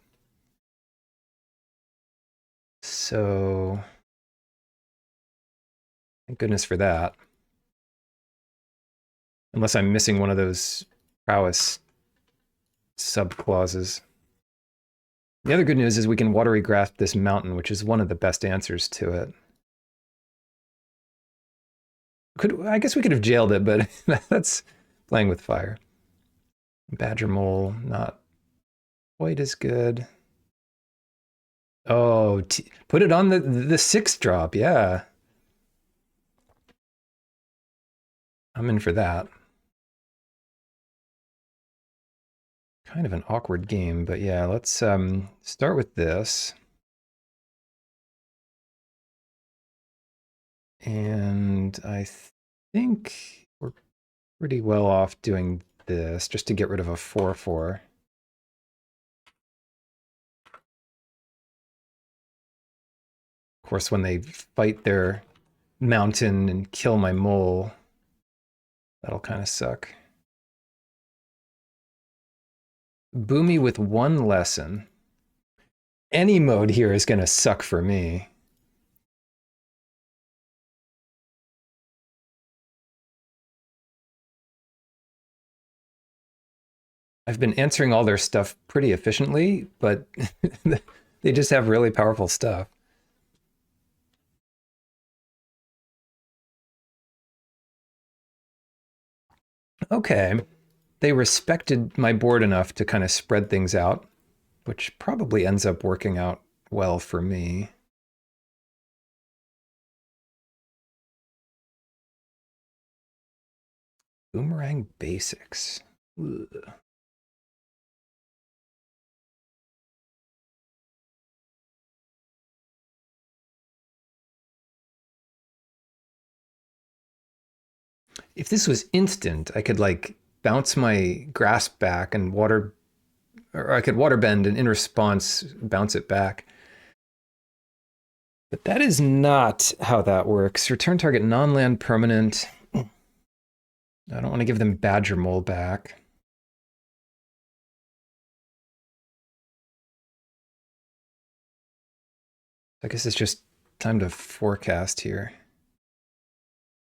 So thank goodness for that. Unless I'm missing one of those prowess sub clauses. The other good news is we can watery grasp this mountain, which is one of the best answers to it. I guess we could have jailed it, but that's playing with fire. Badger Mole, not quite as good. Oh, put it on the 6-drop, yeah. I'm in for that. Kind of an awkward game, but yeah, let's start with this. And I think we're pretty well off doing this just to get rid of a 4/4. Of course, when they fight their mountain and kill my mole, that'll kind of suck. Boomy with 1 lesson. Any mode here is going to suck for me. I've been answering all their stuff pretty efficiently, but they just have really powerful stuff. Okay. They respected my board enough to kind of spread things out, which probably ends up working out well for me. Boomerang Basics. Ugh. If this was instant, I could like bounce my grasp back and water or I could waterbend and in response bounce it back. But that is not how that works. Return target non-land permanent. I don't want to give them Badger Mole back. I guess it's just time to forecast here.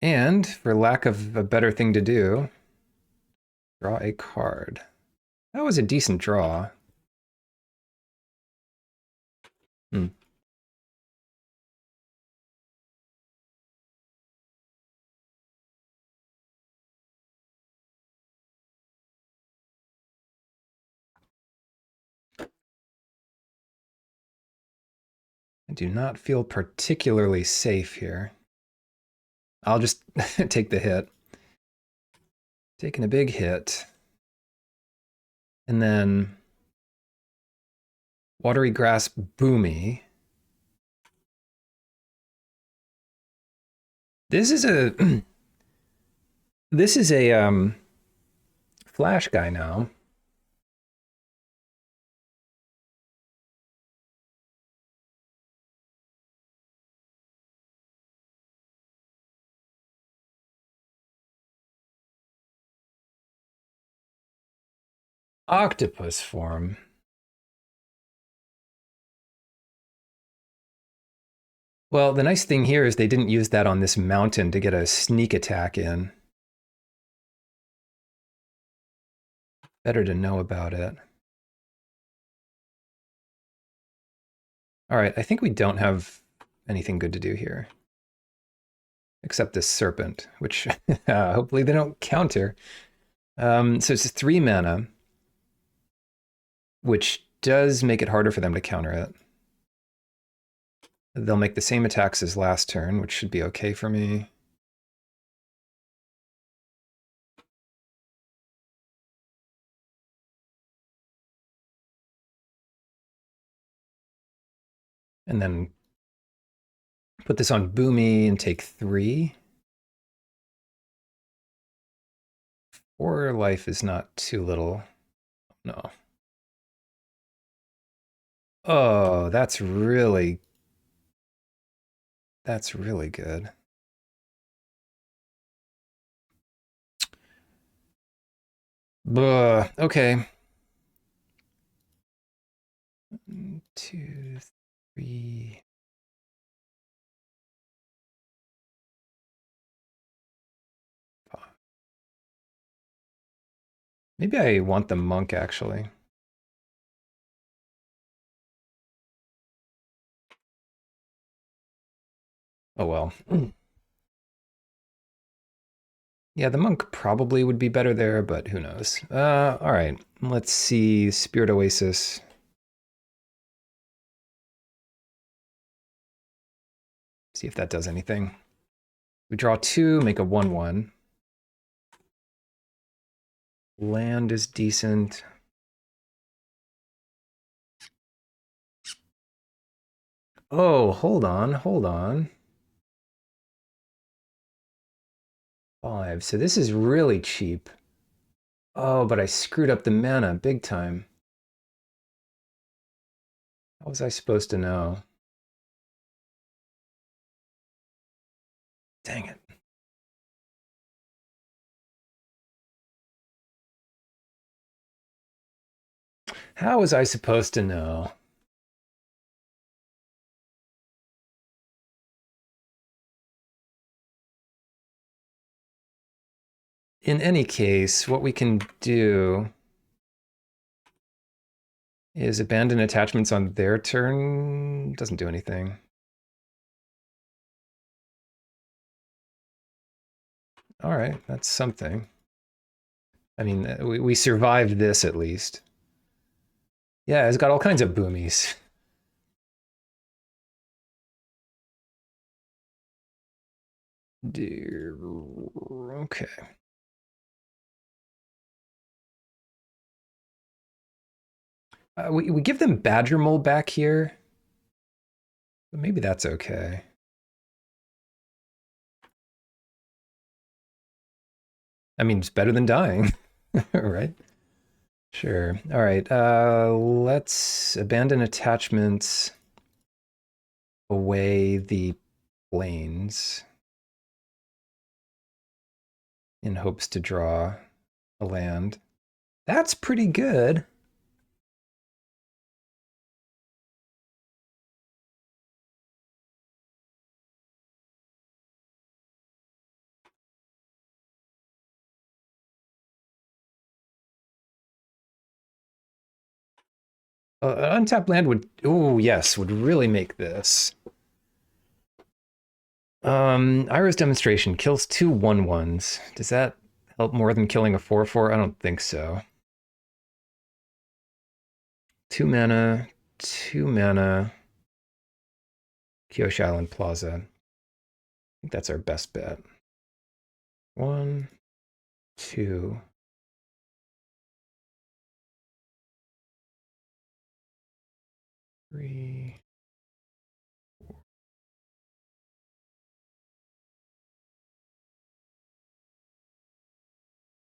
And for lack of a better thing to do, draw a card. That was a decent draw. Hmm. I do not feel particularly safe here. I'll just take the hit. Taking a big hit. And then Watery Grass Boomy. This is a this is a flash guy now. Octopus form. Well, the nice thing here is they didn't use that on this mountain to get a sneak attack in. Better to know about it. All right, I think we don't have anything good to do here. Except this serpent, which hopefully they don't counter. So it's 3 mana, which does make it harder for them to counter it. They'll make the same attacks as last turn, which should be okay for me. And then put this on Boomy and take 3. 4 life is not too little. No. Oh, that's really good. Okay. 1, 2, 3. Maybe I want the monk, actually. Oh well. Yeah, the monk probably would be better there, but who knows. All right, let's see Spirit Oasis. See if that does anything. We draw 2, make a 1/1. Land is decent. Oh, hold on, hold on. 5. So this is really cheap. Oh, but I screwed up the mana big time. How was I supposed to know? Dang it. How was I supposed to know? In any case, what we can do is abandon attachments on their turn. Doesn't do anything. All right, that's something. I mean, we survived this at least. Yeah, it's got all kinds of boomies. Dear, okay. We give them Badger Mole back here. But maybe that's okay. I mean, it's better than dying, right? Sure. All right. Let's abandon attachments away the planes in hopes to draw a land. That's pretty good. An untapped land would, oh yes, would really make this. Iris Demonstration kills two 1/1s. Does that help more than killing a 4/4? I don't think so. 2 mana, 2 mana, Kyoshi Island Plaza. I think that's our best bet. 1, 2. Three.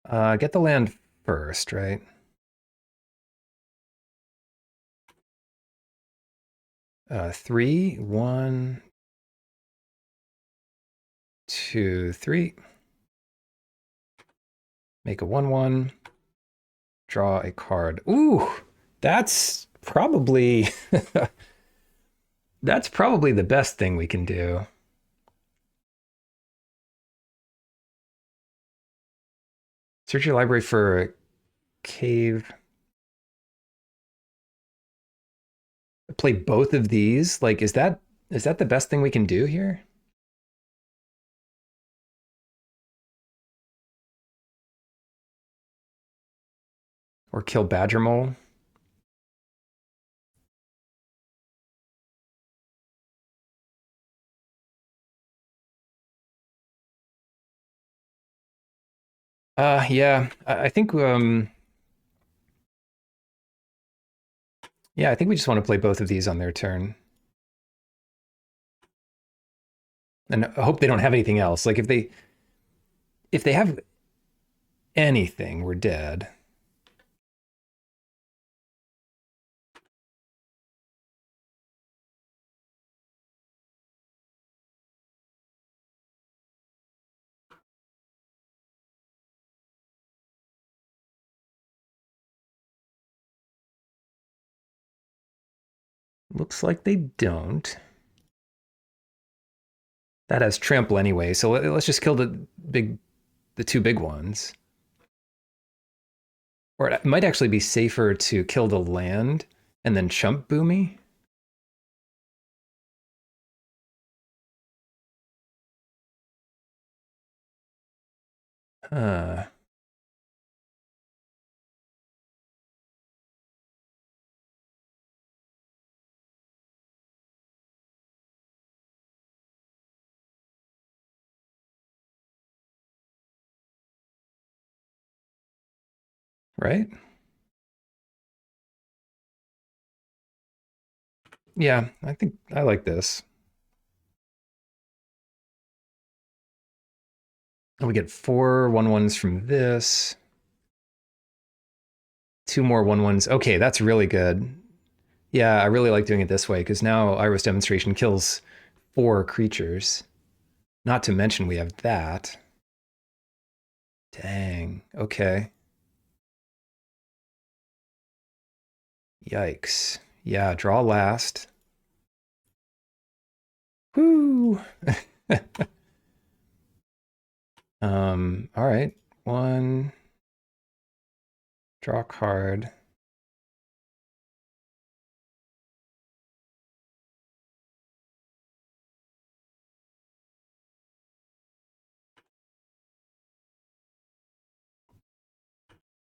Get the land first, right? Three, 1, 2, 3. Make a 1/1. Draw a card. Ooh, that's probably that's probably the best thing we can do. Search your library for a cave. Play both of these. Like, is that the best thing we can do here? Or kill Badger Mole? Yeah, I think yeah, I think we just want to play both of these on their turn. And I hope they don't have anything else. Like if they have anything, we're dead. Looks like they don't. That has trample anyway, so let's just kill the two big ones. Or it might actually be safer to kill the land and then chump Boomy. Uh, right? Yeah, I think I like this. And we get 4 1/1s from this. 2 more 1/1s. Okay, that's really good. Yeah, I really like doing it this way because now Iris Demonstration kills 4 creatures. Not to mention we have that. Dang. Okay. Yikes. Yeah, draw last. Woo! All right. 1, draw card.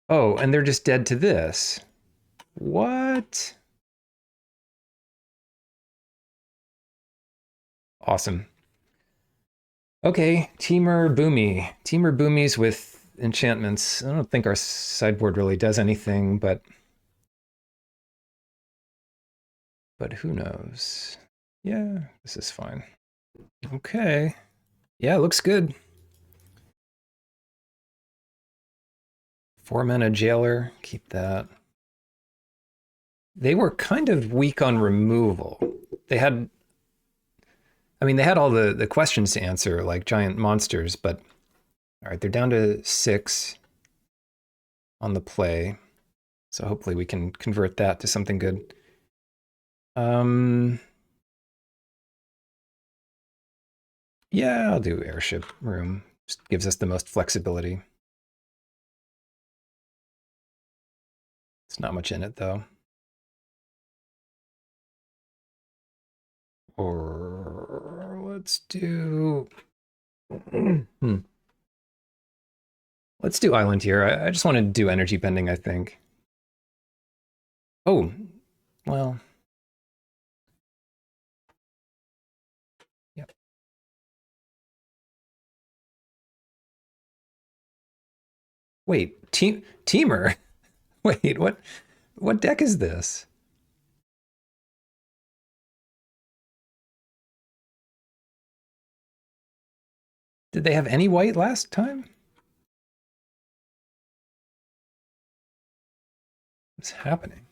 Oh, and they're just dead to this. What? Awesome. Okay, Teamer Boomy. Teamer Boomies with enchantments. I don't think our sideboard really does anything, but who knows? Yeah, this is fine. Okay. Yeah, looks good. 4-mana Jailer, keep that. They were kind of weak on removal. They had, I mean, they had all the questions to answer, like giant monsters, but all right, they're down to 6 on the play. So hopefully we can convert that to something good. Yeah, I'll do airship room. Just gives us the most flexibility. It's not much in it though. Or let's do let's do island here. I just want to do energy bending, I think. Oh, well. Yep. Wait, teamer? Wait, what deck is this? Did they have any white last time? What's happening?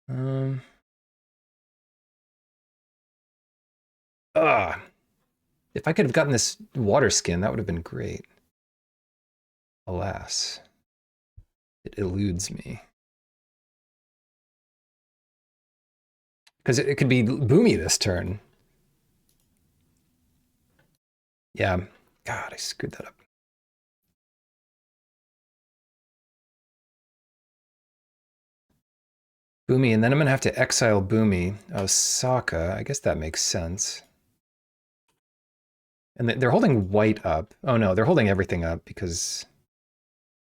Um Ah, if I could have gotten this water skin, that would have been great. Alas, it eludes me. Because it could be Boomy this turn. Yeah. God, I screwed that up. Boomy, and then I'm going to have to exile Boomy. Osaka, I guess that makes sense. And they're holding white up. Oh no, they're holding everything up because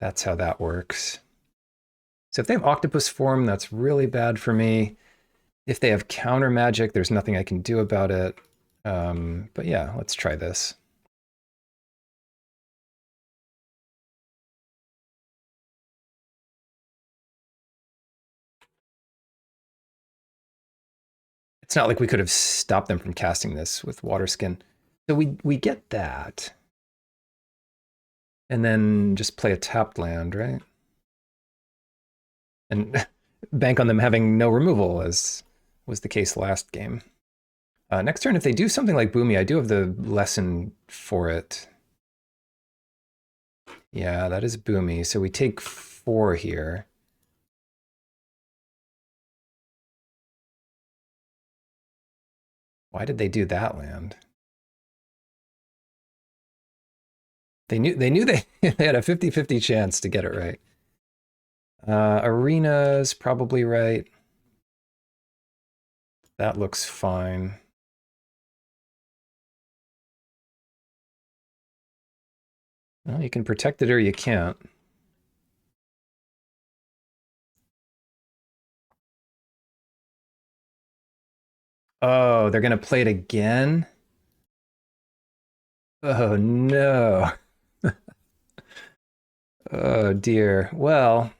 that's how that works. So if they have octopus form, that's really bad for me. If they have counter magic, there's nothing I can do about it. But yeah, let's try this. It's not like we could have stopped them from casting this with water skin. So we get that. And then just play a tapped land, right? And bank on them having no removal, as was the case last game. Next turn, if they do something like Boomy, I do have the lesson for it. Yeah, that is Boomy. So we take 4 here. Why did they do that land? They knew they had a 50-50 chance to get it right. Arena's probably right. That looks fine. Well, you can protect it or you can't. Oh, they're gonna play it again? Oh no. Oh dear. Well,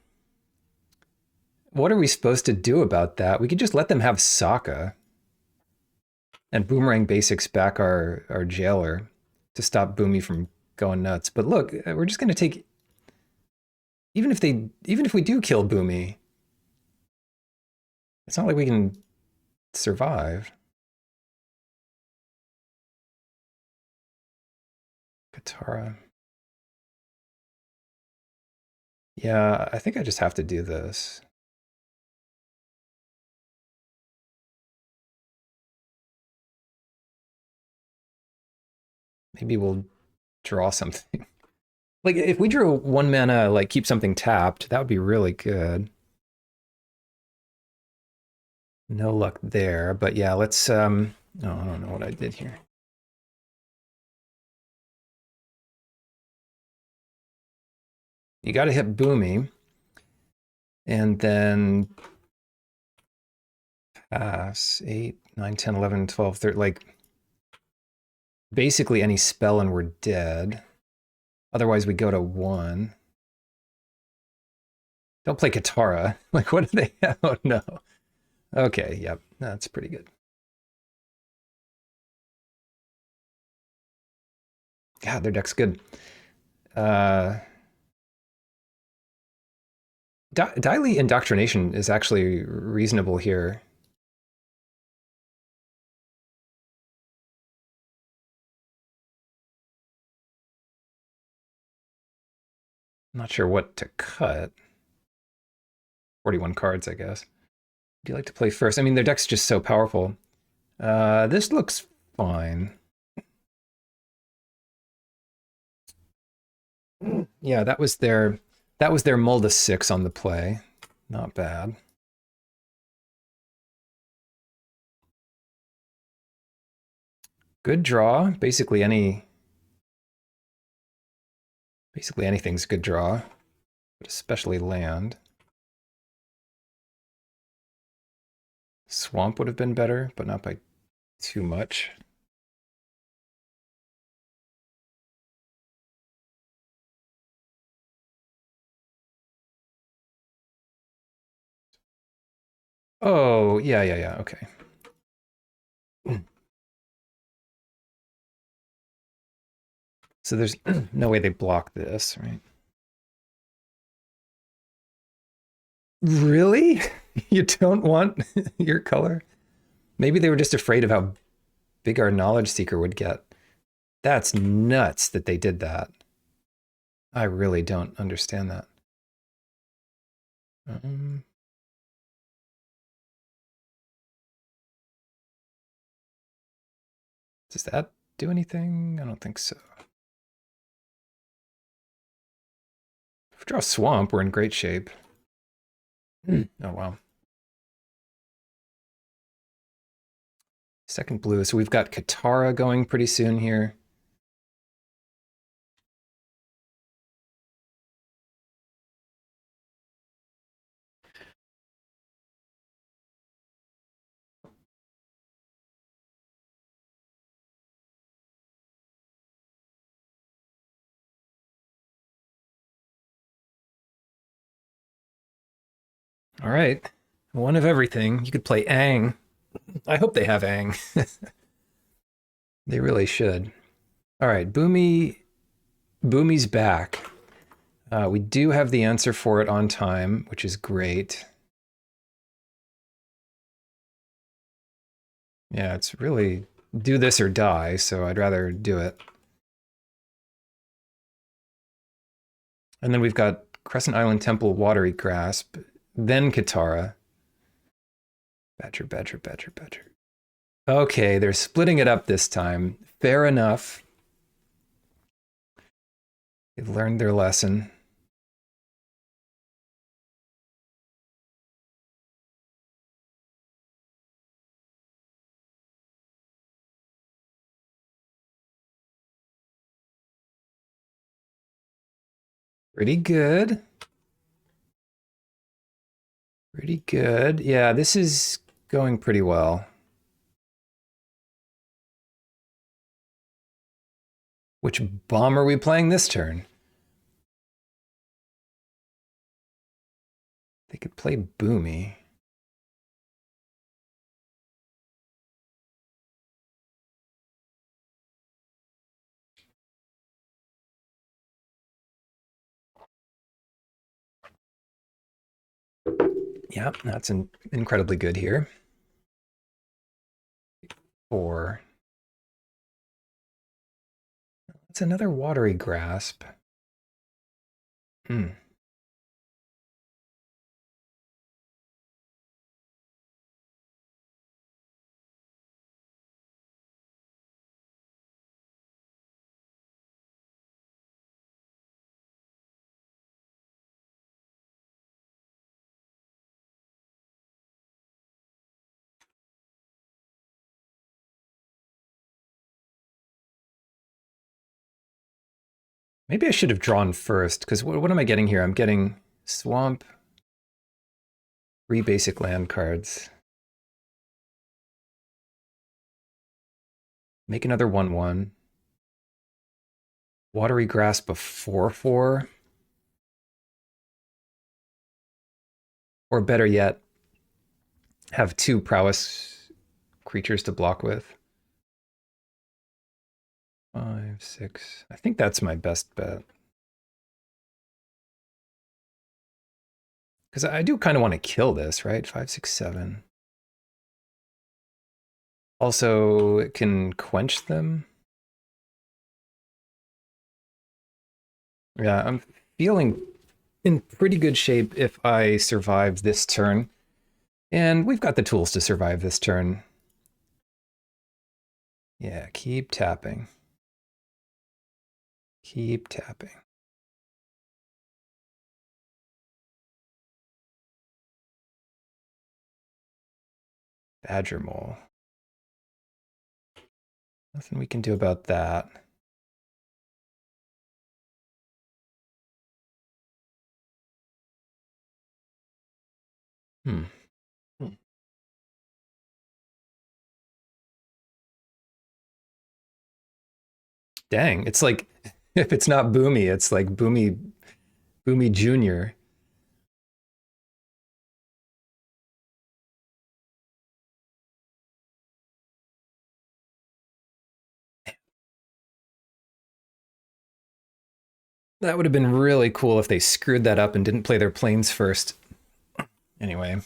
what are we supposed to do about that? We could just let them have Sokka and Boomerang Basics back our jailer to stop Boomy from going nuts. But look, we're just gonna take even if we do kill Boomy, it's not like we can survive. Katara. Yeah, I think I just have to do this. Maybe we'll draw something. Like if we drew 1 mana, like keep something tapped, that would be really good. No luck there, but yeah, let's oh, I don't know what I did here. You got to hit Boomy, and then pass 8, 9, 10, 11, 12, 13, like basically any spell and we're dead. Otherwise we go to 1. Don't play Katara. Like what do they have? Oh no. Okay, yep, that's pretty good. God, their deck's good. Daily Indoctrination is actually reasonable here. I'm not sure what to cut. 41 cards, I guess. Do you like to play first? I mean, their deck's just so powerful. This looks fine. Yeah, that was their Mulda 6 on the play. Not bad. Good draw. Basically anything's good draw, but especially land. Swamp would have been better, but not by too much. Oh, yeah. Okay. So there's no way they block this, right? Really? You don't want your color? Maybe they were just afraid of how big our knowledge seeker would get. That's nuts that they did that. I really don't understand that. Um, does that do anything? I don't think so. If we draw Swamp, we're in great shape. Oh, wow. Second blue. So we've got Katara going pretty soon here. All right. One of everything. You could play Aang. I hope they have Aang. They really should. All right. Boomy's back. We do have the answer for it on time, which is great. Yeah, it's really do this or die, so I'd rather do it. And then we've got Crescent Island Temple, Watery Grasp, then Katara. Badger. Okay, they're splitting it up this time. Fair enough. They've learned their lesson. Pretty good. Pretty good. Yeah, this is going pretty well. Which bomb are we playing this turn? They could play Boomy. Yeah, that's incredibly good here. 4. That's another Watery Grasp. Hmm. Maybe I should have drawn first, because what am I getting here? I'm getting Swamp, 3 basic land cards. Make another 1/1. Watery Grasp a 4/4. Or better yet, have 2 prowess creatures to block with. 5, 6. I think that's my best bet. Because I do kind of want to kill this, right? 5, 6, 7. Also, it can quench them. Yeah, I'm feeling in pretty good shape if I survive this turn. And we've got the tools to survive this turn. Yeah, keep tapping. Keep tapping. Badger mole. Nothing we can do about that. Hmm. Dang, it's like if it's not Boomy, it's like Boomy Junior. That would have been really cool if they screwed that up and didn't play their planes first. Anyway.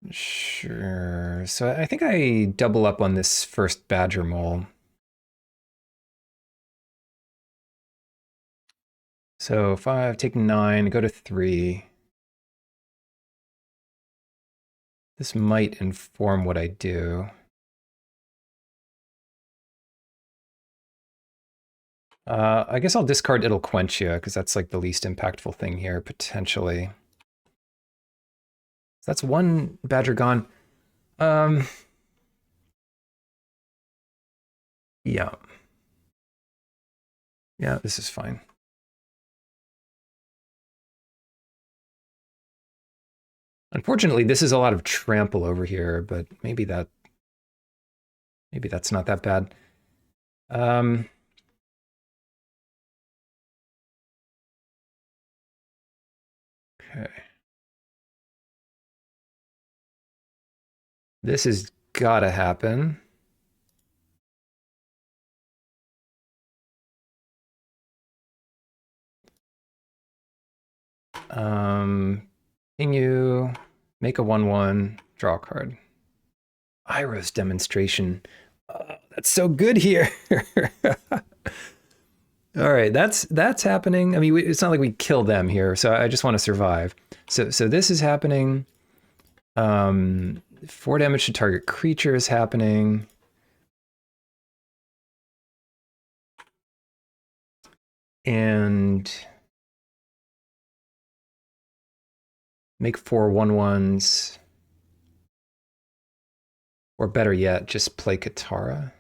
Sure. So I think I double up on this first Badger Mole. So 5, take 9, go to 3. This might inform what I do. I guess I'll discard It'll Quench You, because that's like the least impactful thing here, potentially. So that's one Badger gone. Yeah. Yeah, this is fine. Unfortunately, this is a lot of trample over here, but maybe that's not that bad. Um, okay. This has gotta happen. Can you make a 1/1, draw a card? Iroh's Demonstration. That's so good here. All right, that's happening. I mean, it's not like we kill them here, so I just want to survive. So this is happening. 4 damage to target creature is happening. And make 4 1/1s. Or better yet, just play Katara.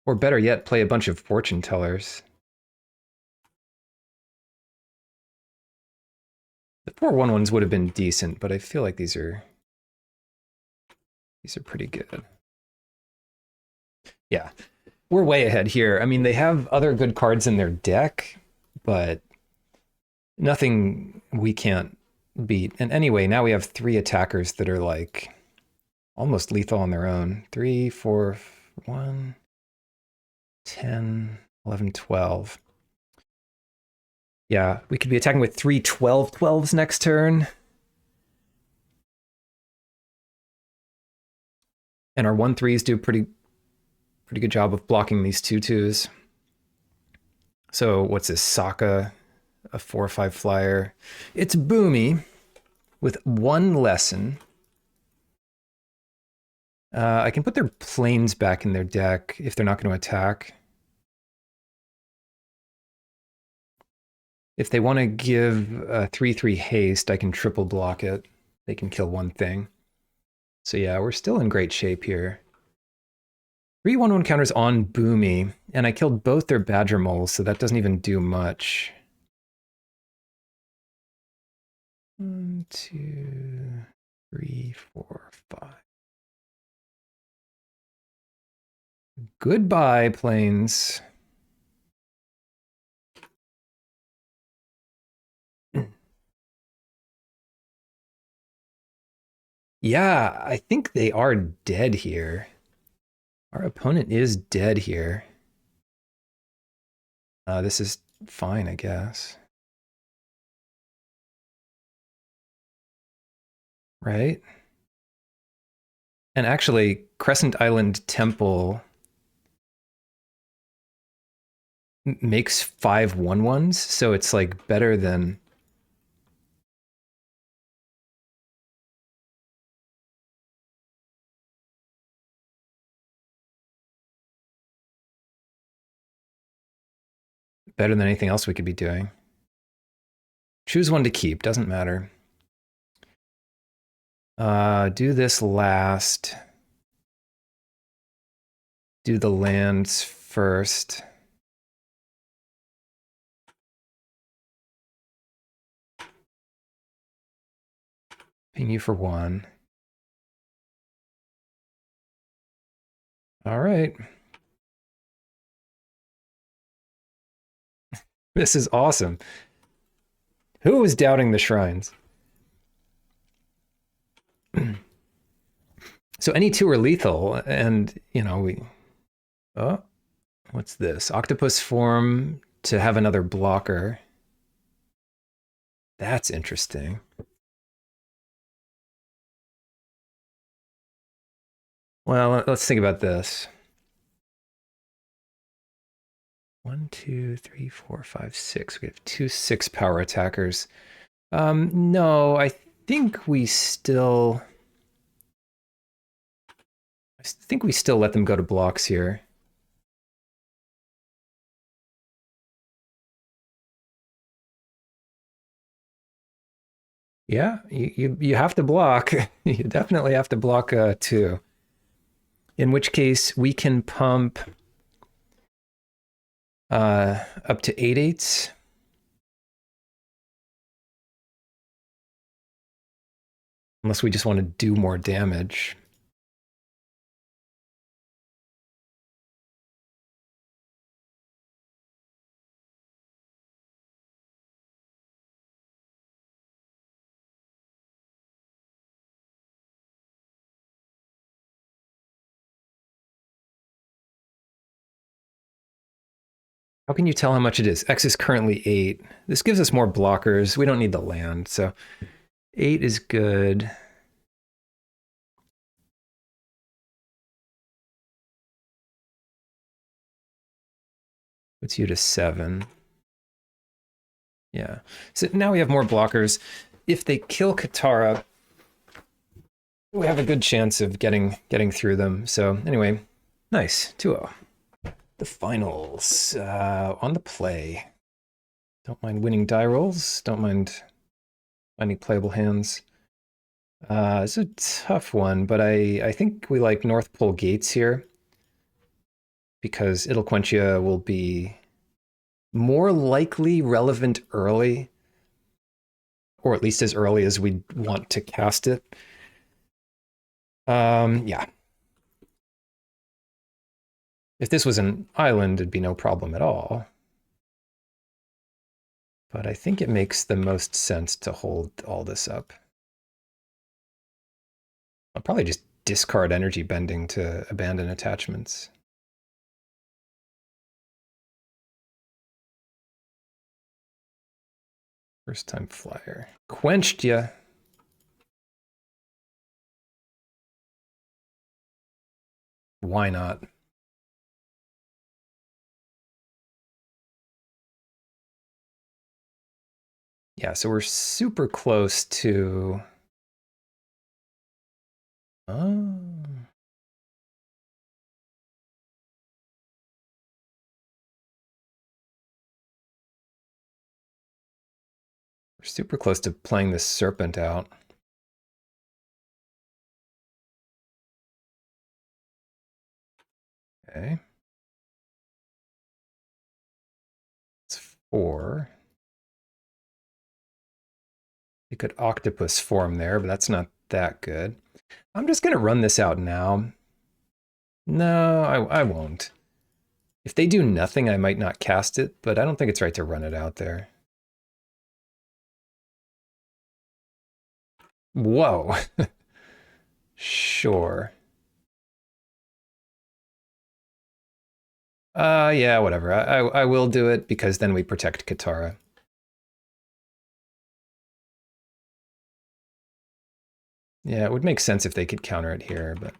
Or better yet, play a bunch of fortune tellers. The 4 1/1s would have been decent, but I feel like these are pretty good. Yeah, we're way ahead here. I mean, they have other good cards in their deck, but nothing we can't beat. And anyway, now we have 3 attackers that are like almost lethal on their own. 3, 4, 1, 10, 11, 12. Yeah, we could be attacking with 3 12/12s next turn. And our 1/3s do pretty good job of blocking these 2/2s. So what's this? Sokka, a 4/5 flyer. It's Boomy with 1 lesson. I can put their planes back in their deck if they're not going to attack. If they want to give a 3/3 haste, I can triple block it. They can kill 1 thing. So yeah, we're still in great shape here. 3 1/1 counters on Boomy, and I killed both their Badger Moles, so that doesn't even do much. 1, 2, 3, 4, 5. Goodbye, planes. Yeah, I think they are dead here. Our opponent is dead here. This is fine, I guess. Right? And actually, Crescent Island Temple makes 5/1/1s, so it's like better than anything else we could be doing. Choose one to keep, doesn't matter. Do this last. Do the lands first. Ping you for 1. All right. This is awesome. Who was doubting the shrines? So any two are lethal, and we. Oh, what's this? Octopus form to have another blocker. That's interesting. Well, let's think about this. 1, 2, 3, 4, 5, 6. We have 2 6-power attackers. No, I think we still. I think we still let them go to blocks here. Yeah, you have to block. You definitely have to block 2. In which case we can pump up to 8/8s. Unless we just want to do more damage. How can you tell how much it is? X is currently 8. This gives us more blockers. We don't need the land, so 8 is good. Puts you to 7. Yeah. So now we have more blockers. If they kill Katara, we have a good chance of getting through them. So anyway, nice. 2-0. The finals on the play. Don't mind winning die rolls. Don't mind finding playable hands. It's a tough one, but I think we like North Pole Gates here because Italquentia will be more likely relevant early, or at least as early as we want to cast it. Yeah. If this was an island, it'd be no problem at all. But I think it makes the most sense to hold all this up. I'll probably just discard energy bending to abandon attachments. First time flyer. Quenched ya. Why not? Yeah, so we're super close to. Oh. We're super close to playing this serpent out. Okay. It's 4. You could octopus form there, but that's not that good. I'm just going to run this out now. No, I won't. If they do nothing, I might not cast it, but I don't think it's right to run it out there. Whoa. Sure. Yeah, whatever. I will do it because then we protect Katara. Yeah, it would make sense if they could counter it here, but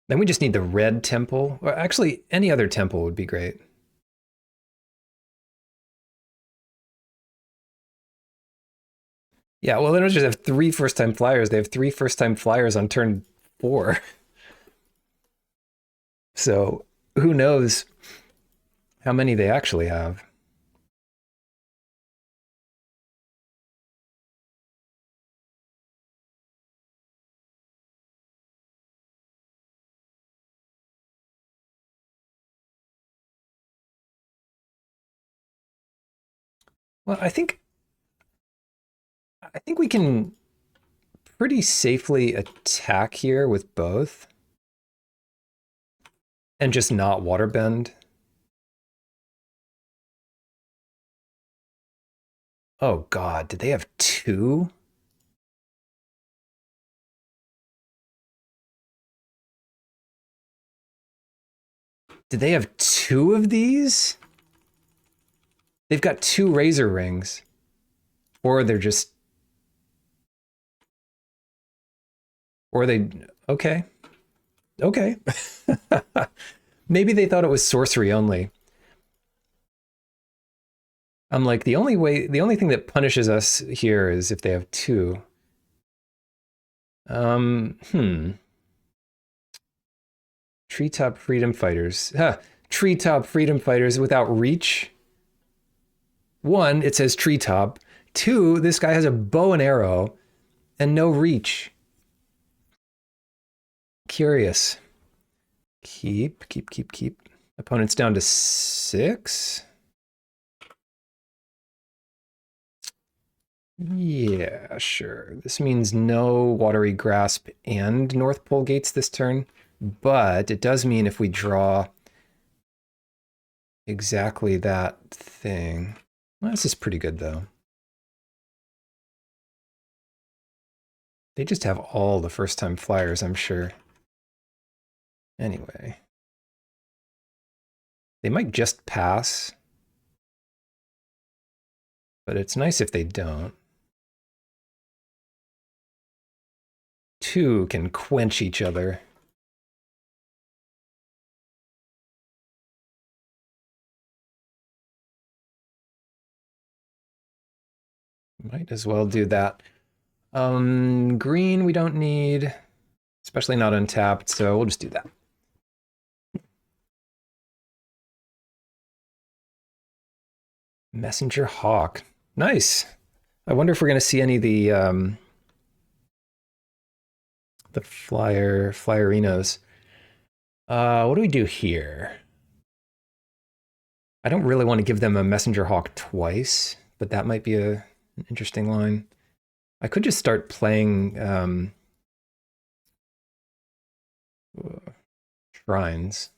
then we just need the red temple. Or actually, any other temple would be great. Yeah, well, they don't just have three first-time flyers. They have three first-time flyers on turn 4. So who knows how many they actually have. Well, I think we can pretty safely attack here with both and just not waterbend. Oh God, did they have two? Did they have two of these? They've got two razor rings. Or they're just, or they, okay, okay. Maybe they thought it was sorcery only. I'm like, the only thing that punishes us here is if they have two. Hmm. Treetop Freedom Fighters. Huh. Treetop Freedom Fighters without reach. One, it says treetop. Two, this guy has a bow and arrow and no reach. Curious. Keep. Opponent's down to 6. Yeah, sure. This means no Watery Grasp and North Pole Gates this turn, but it does mean if we draw exactly that thing. Well, this is pretty good, though. They just have all the first-time flyers, I'm sure. Anyway. They might just pass, but it's nice if they don't. 2 can quench each other. Might as well do that. Green we don't need, especially not untapped, so we'll just do that. Messenger Hawk. Nice. I wonder if we're going to see any of the flyerinos. What do we do here? I don't really want to give them a Messenger Hawk twice, but that might be an interesting line. I could just start playing shrines.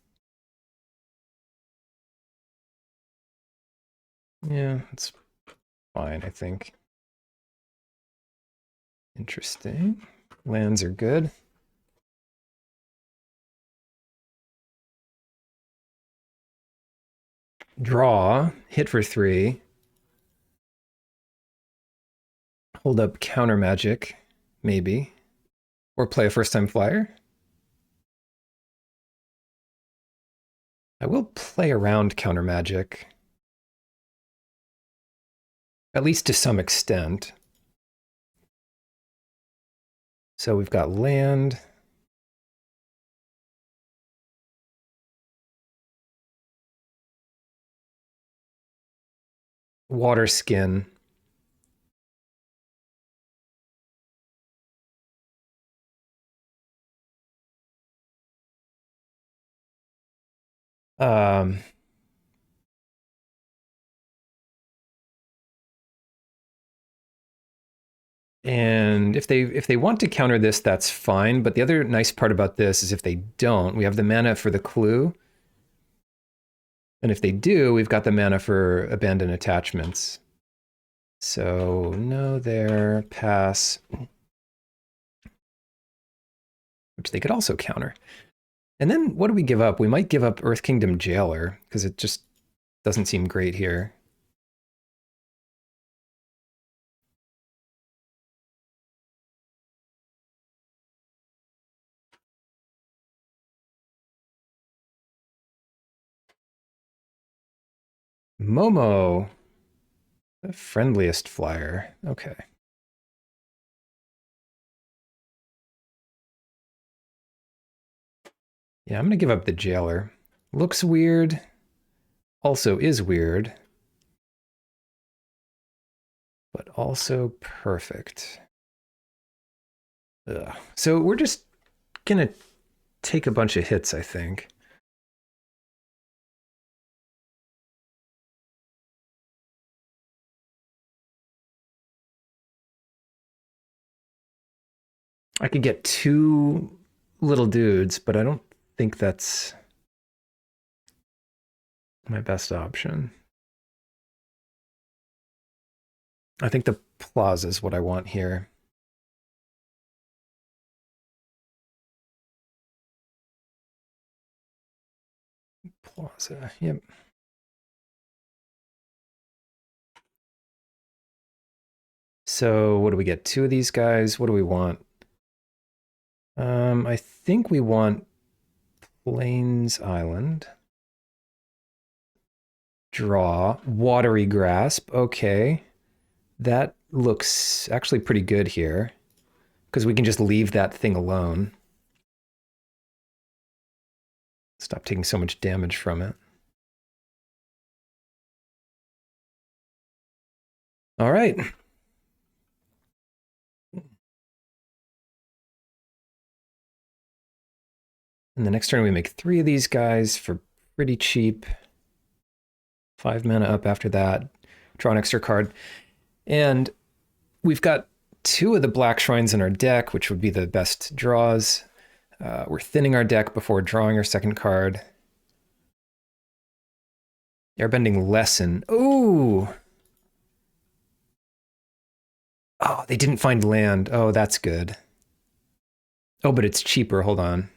Yeah, it's fine, I think. Interesting. Lands are good. Draw, hit for 3. Hold up counter magic, maybe. Or play a first time flyer. I will play around counter magic. At least to some extent. So we've got land. Water skin. Um, And if they want to counter this, that's fine. But the other nice part about this is if they don't, we have the mana for the clue. And if they do, we've got the mana for abandoned attachments. So no there, pass. Which they could also counter. And then what do we give up? We might give up Earth Kingdom Jailer, because it just doesn't seem great here. Momo, the friendliest flyer. Okay. Yeah, I'm going to give up the Jailer. Looks weird. Also is weird. But also perfect. Ugh. So we're just going to take a bunch of hits, I think. I could get two little dudes, but I don't think that's my best option. I think the Plaza is what I want here. Plaza, yep. So what do we get? Two of these guys. What do we want? I think we want Plains Island. Draw. Watery Grasp. Okay. That looks actually pretty good here. Because we can just leave that thing alone. Stop taking so much damage from it. All right. And the next turn we make three of these guys for pretty cheap. 5 mana up after that. Draw an extra card. And we've got two of the black shrines in our deck, which would be the best draws. We're thinning our deck before drawing our second card. Airbending Lesson. Ooh! Oh, they didn't find land. Oh, that's good. Oh, but it's cheaper. Hold on.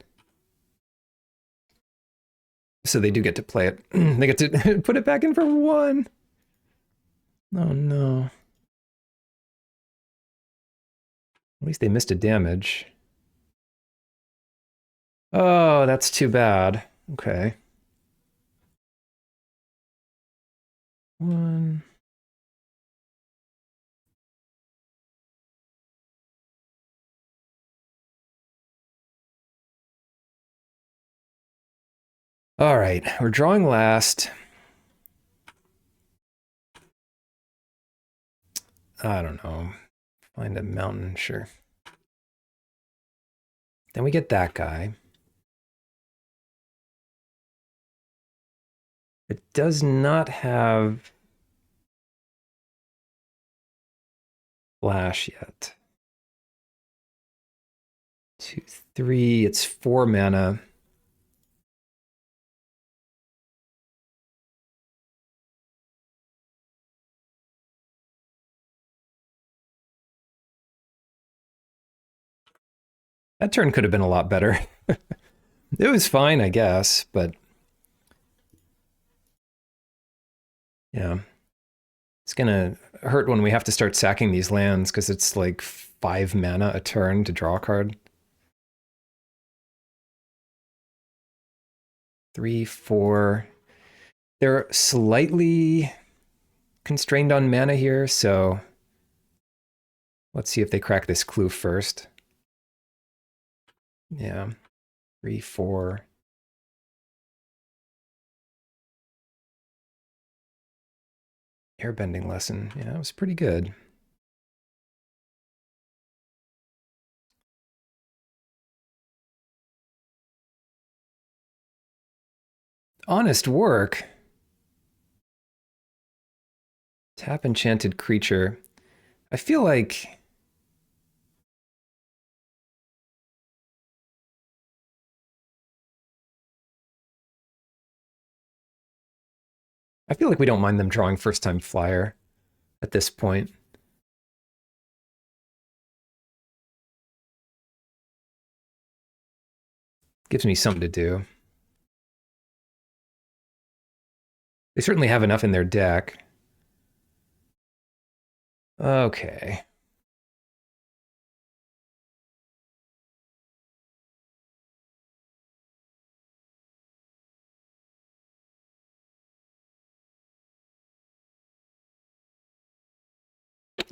So they do get to play it. They get to put it back in for one. Oh, no. At least they missed a damage. Oh, that's too bad. Okay. One. All right, we're drawing last. I don't know. Find a mountain, sure. Then we get that guy. It does not have flash yet. 2, 3, it's 4 mana. That turn could have been a lot better. It was fine, I guess, but yeah. It's gonna hurt when we have to start sacking these lands because it's like 5 mana a turn to draw a card. 3, 4. They're slightly constrained on mana here, so let's see if they crack this clue first. Yeah. 3, 4. Airbending Lesson. Yeah, it was pretty good. Honest work. Tap enchanted creature. I feel like I feel like we don't mind them drawing first time flyer at this point. Gives me something to do. They certainly have enough in their deck. Okay.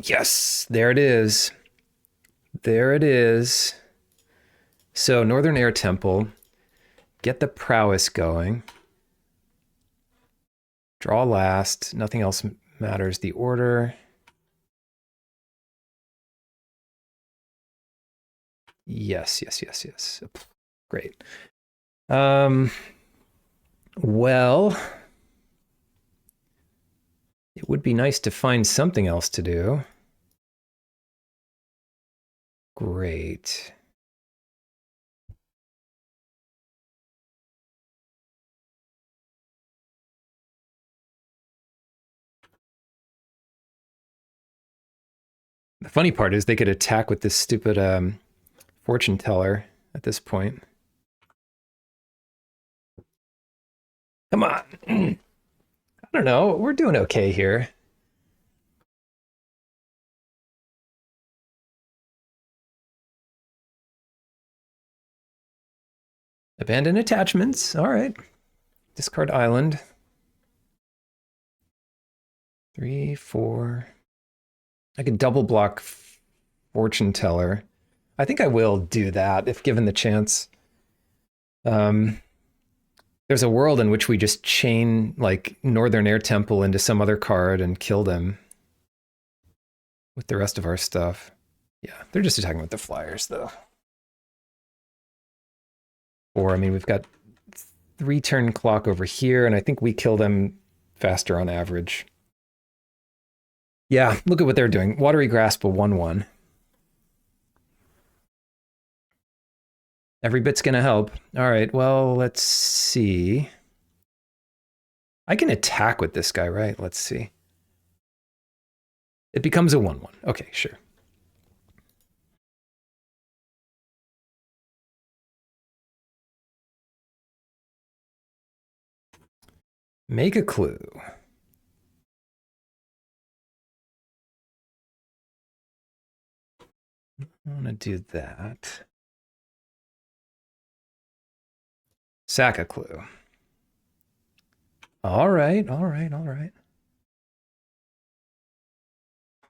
Yes, there it is. There it is. So Northern Air Temple, get the prowess going. Draw last. Nothing else matters. The order. Yes, yes, yes, yes. Great. Well, it would be nice to find something else to do. Great. The funny part is they could attack with this stupid fortune teller at this point. Come on. I don't know. We're doing okay here. Abandon attachments. All right. Discard island. 3, 4. I could double block fortune teller. I think I will do that if given the chance. There's a world in which we just chain like Northern Air Temple into some other card and kill them with the rest of our stuff. Yeah, they're just attacking with the flyers though. Or I mean, we've got 3 turn clock over here, and I think we kill them faster on average. Yeah, look at what they're doing. Watery Grasp, a 1/1. Every bit's gonna help. All right, well, let's see. I can attack with this guy, right? Let's see. It becomes a 1/1. Okay, sure. Make a clue. I want to do that. Sack a clue. All right, all right, all right.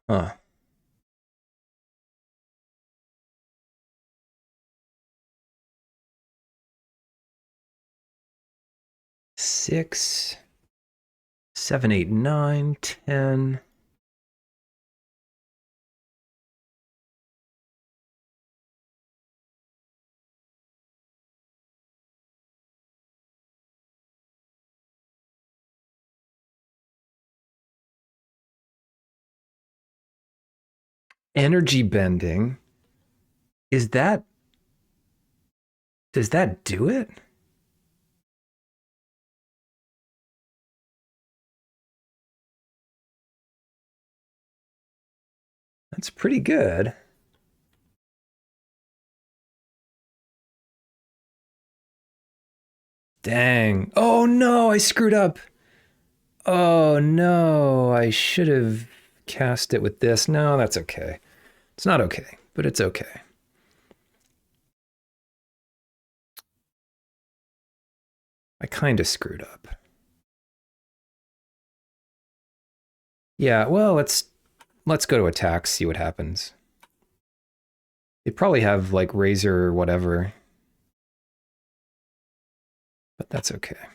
Huh. Six, 7, 8, 9, 10. Energy bending. Is that... Does that do it? That's pretty good. Dang. Oh no, I screwed up. Oh no, I should have cast it with this. No, that's okay. It's not okay, but it's okay. I kind of screwed up. Yeah, well, let's go to attack, see what happens. They probably have like Razor or whatever. But that's okay.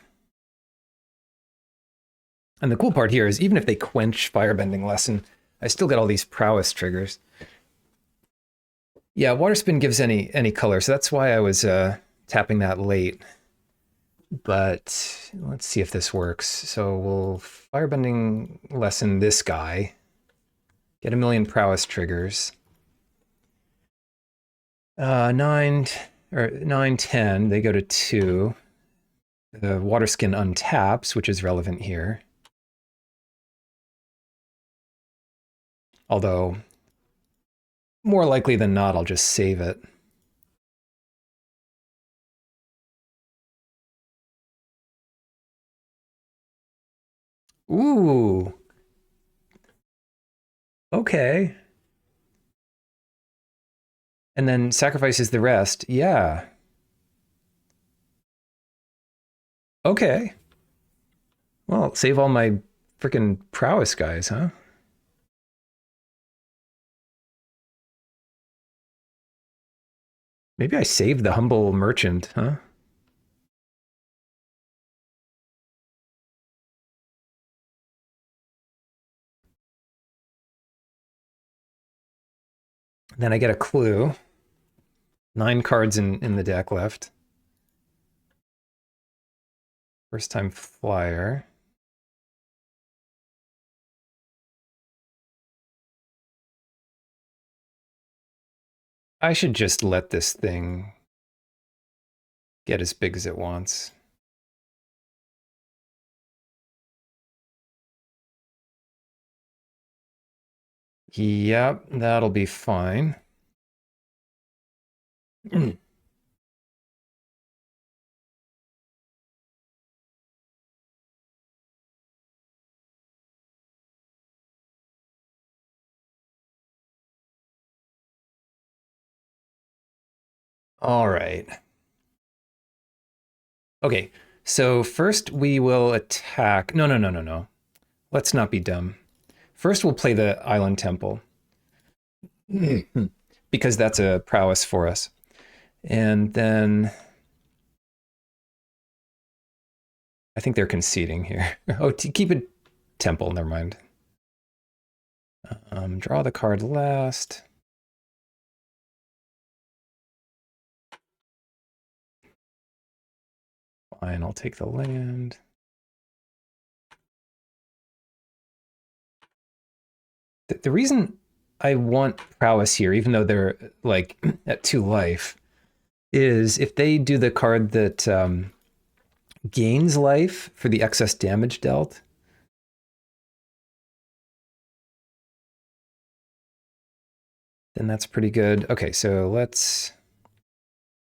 And the cool part here is even if they quench Firebending Lesson, I still get all these prowess triggers. Yeah, Water Spin gives any color, so that's why I was tapping that late. But let's see if this works. So we'll Firebending Lesson this guy. Get a million prowess triggers. 9 or 9, 10, they go to 2. The Water Skin untaps, which is relevant here. Although, more likely than not, I'll just save it. Ooh. Okay. And then sacrifices the rest. Yeah. Okay. Well, save all my freaking prowess guys, huh? Maybe I saved the humble merchant, huh? Then I get a clue. 9 cards in the deck left. First time flyer. I should just let this thing get as big as it wants. Yep, that'll be fine. All right. Okay, so first we will attack. No, no, no, no, no. Let's not be dumb. First we'll play the Island Temple. Because that's a prowess for us. And then I think they're conceding here. Oh, keep it temple, never mind. Draw the card last. Fine, I'll take the land. The reason I want prowess here, even though they're like at 2 life, is if they do the card that gains life for the excess damage dealt. Then that's pretty good. Okay, so let's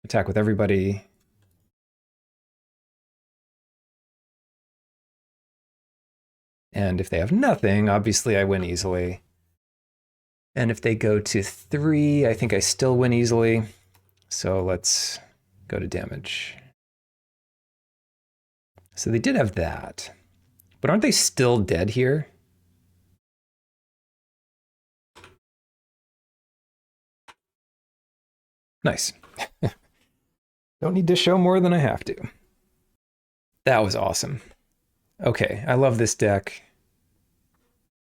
attack with everybody. And if they have nothing, obviously I win easily. And if they go to 3, I think I still win easily. So let's go to damage. So they did have that. But aren't they still dead here? Nice. Don't need to show more than I have to. That was awesome. Okay, I love this deck.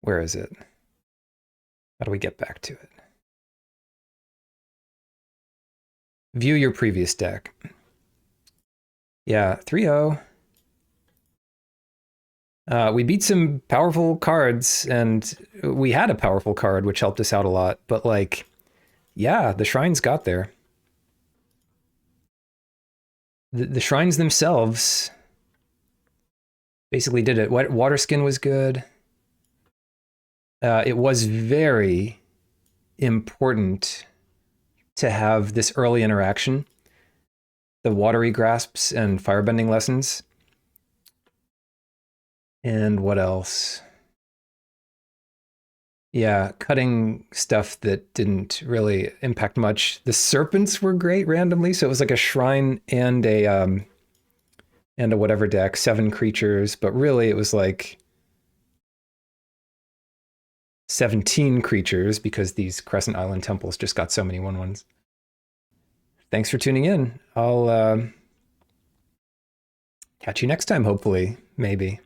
Where is it? How do we get back to it? View your previous deck. Yeah, 3-0. We beat some powerful cards, and we had a powerful card, which helped us out a lot. But, like, yeah, the shrines got there. The shrines themselves basically did it. Water Skin was good. It was very important to have this early interaction. The watery grasps and firebending lessons. And what else? Yeah, cutting stuff that didn't really impact much. The serpents were great randomly, so it was like a shrine and a whatever deck, 7 creatures, but really it was like 17 creatures because these Crescent Island temples just got so many 1/1s. Thanks for tuning in. I'll catch you next time, hopefully, maybe.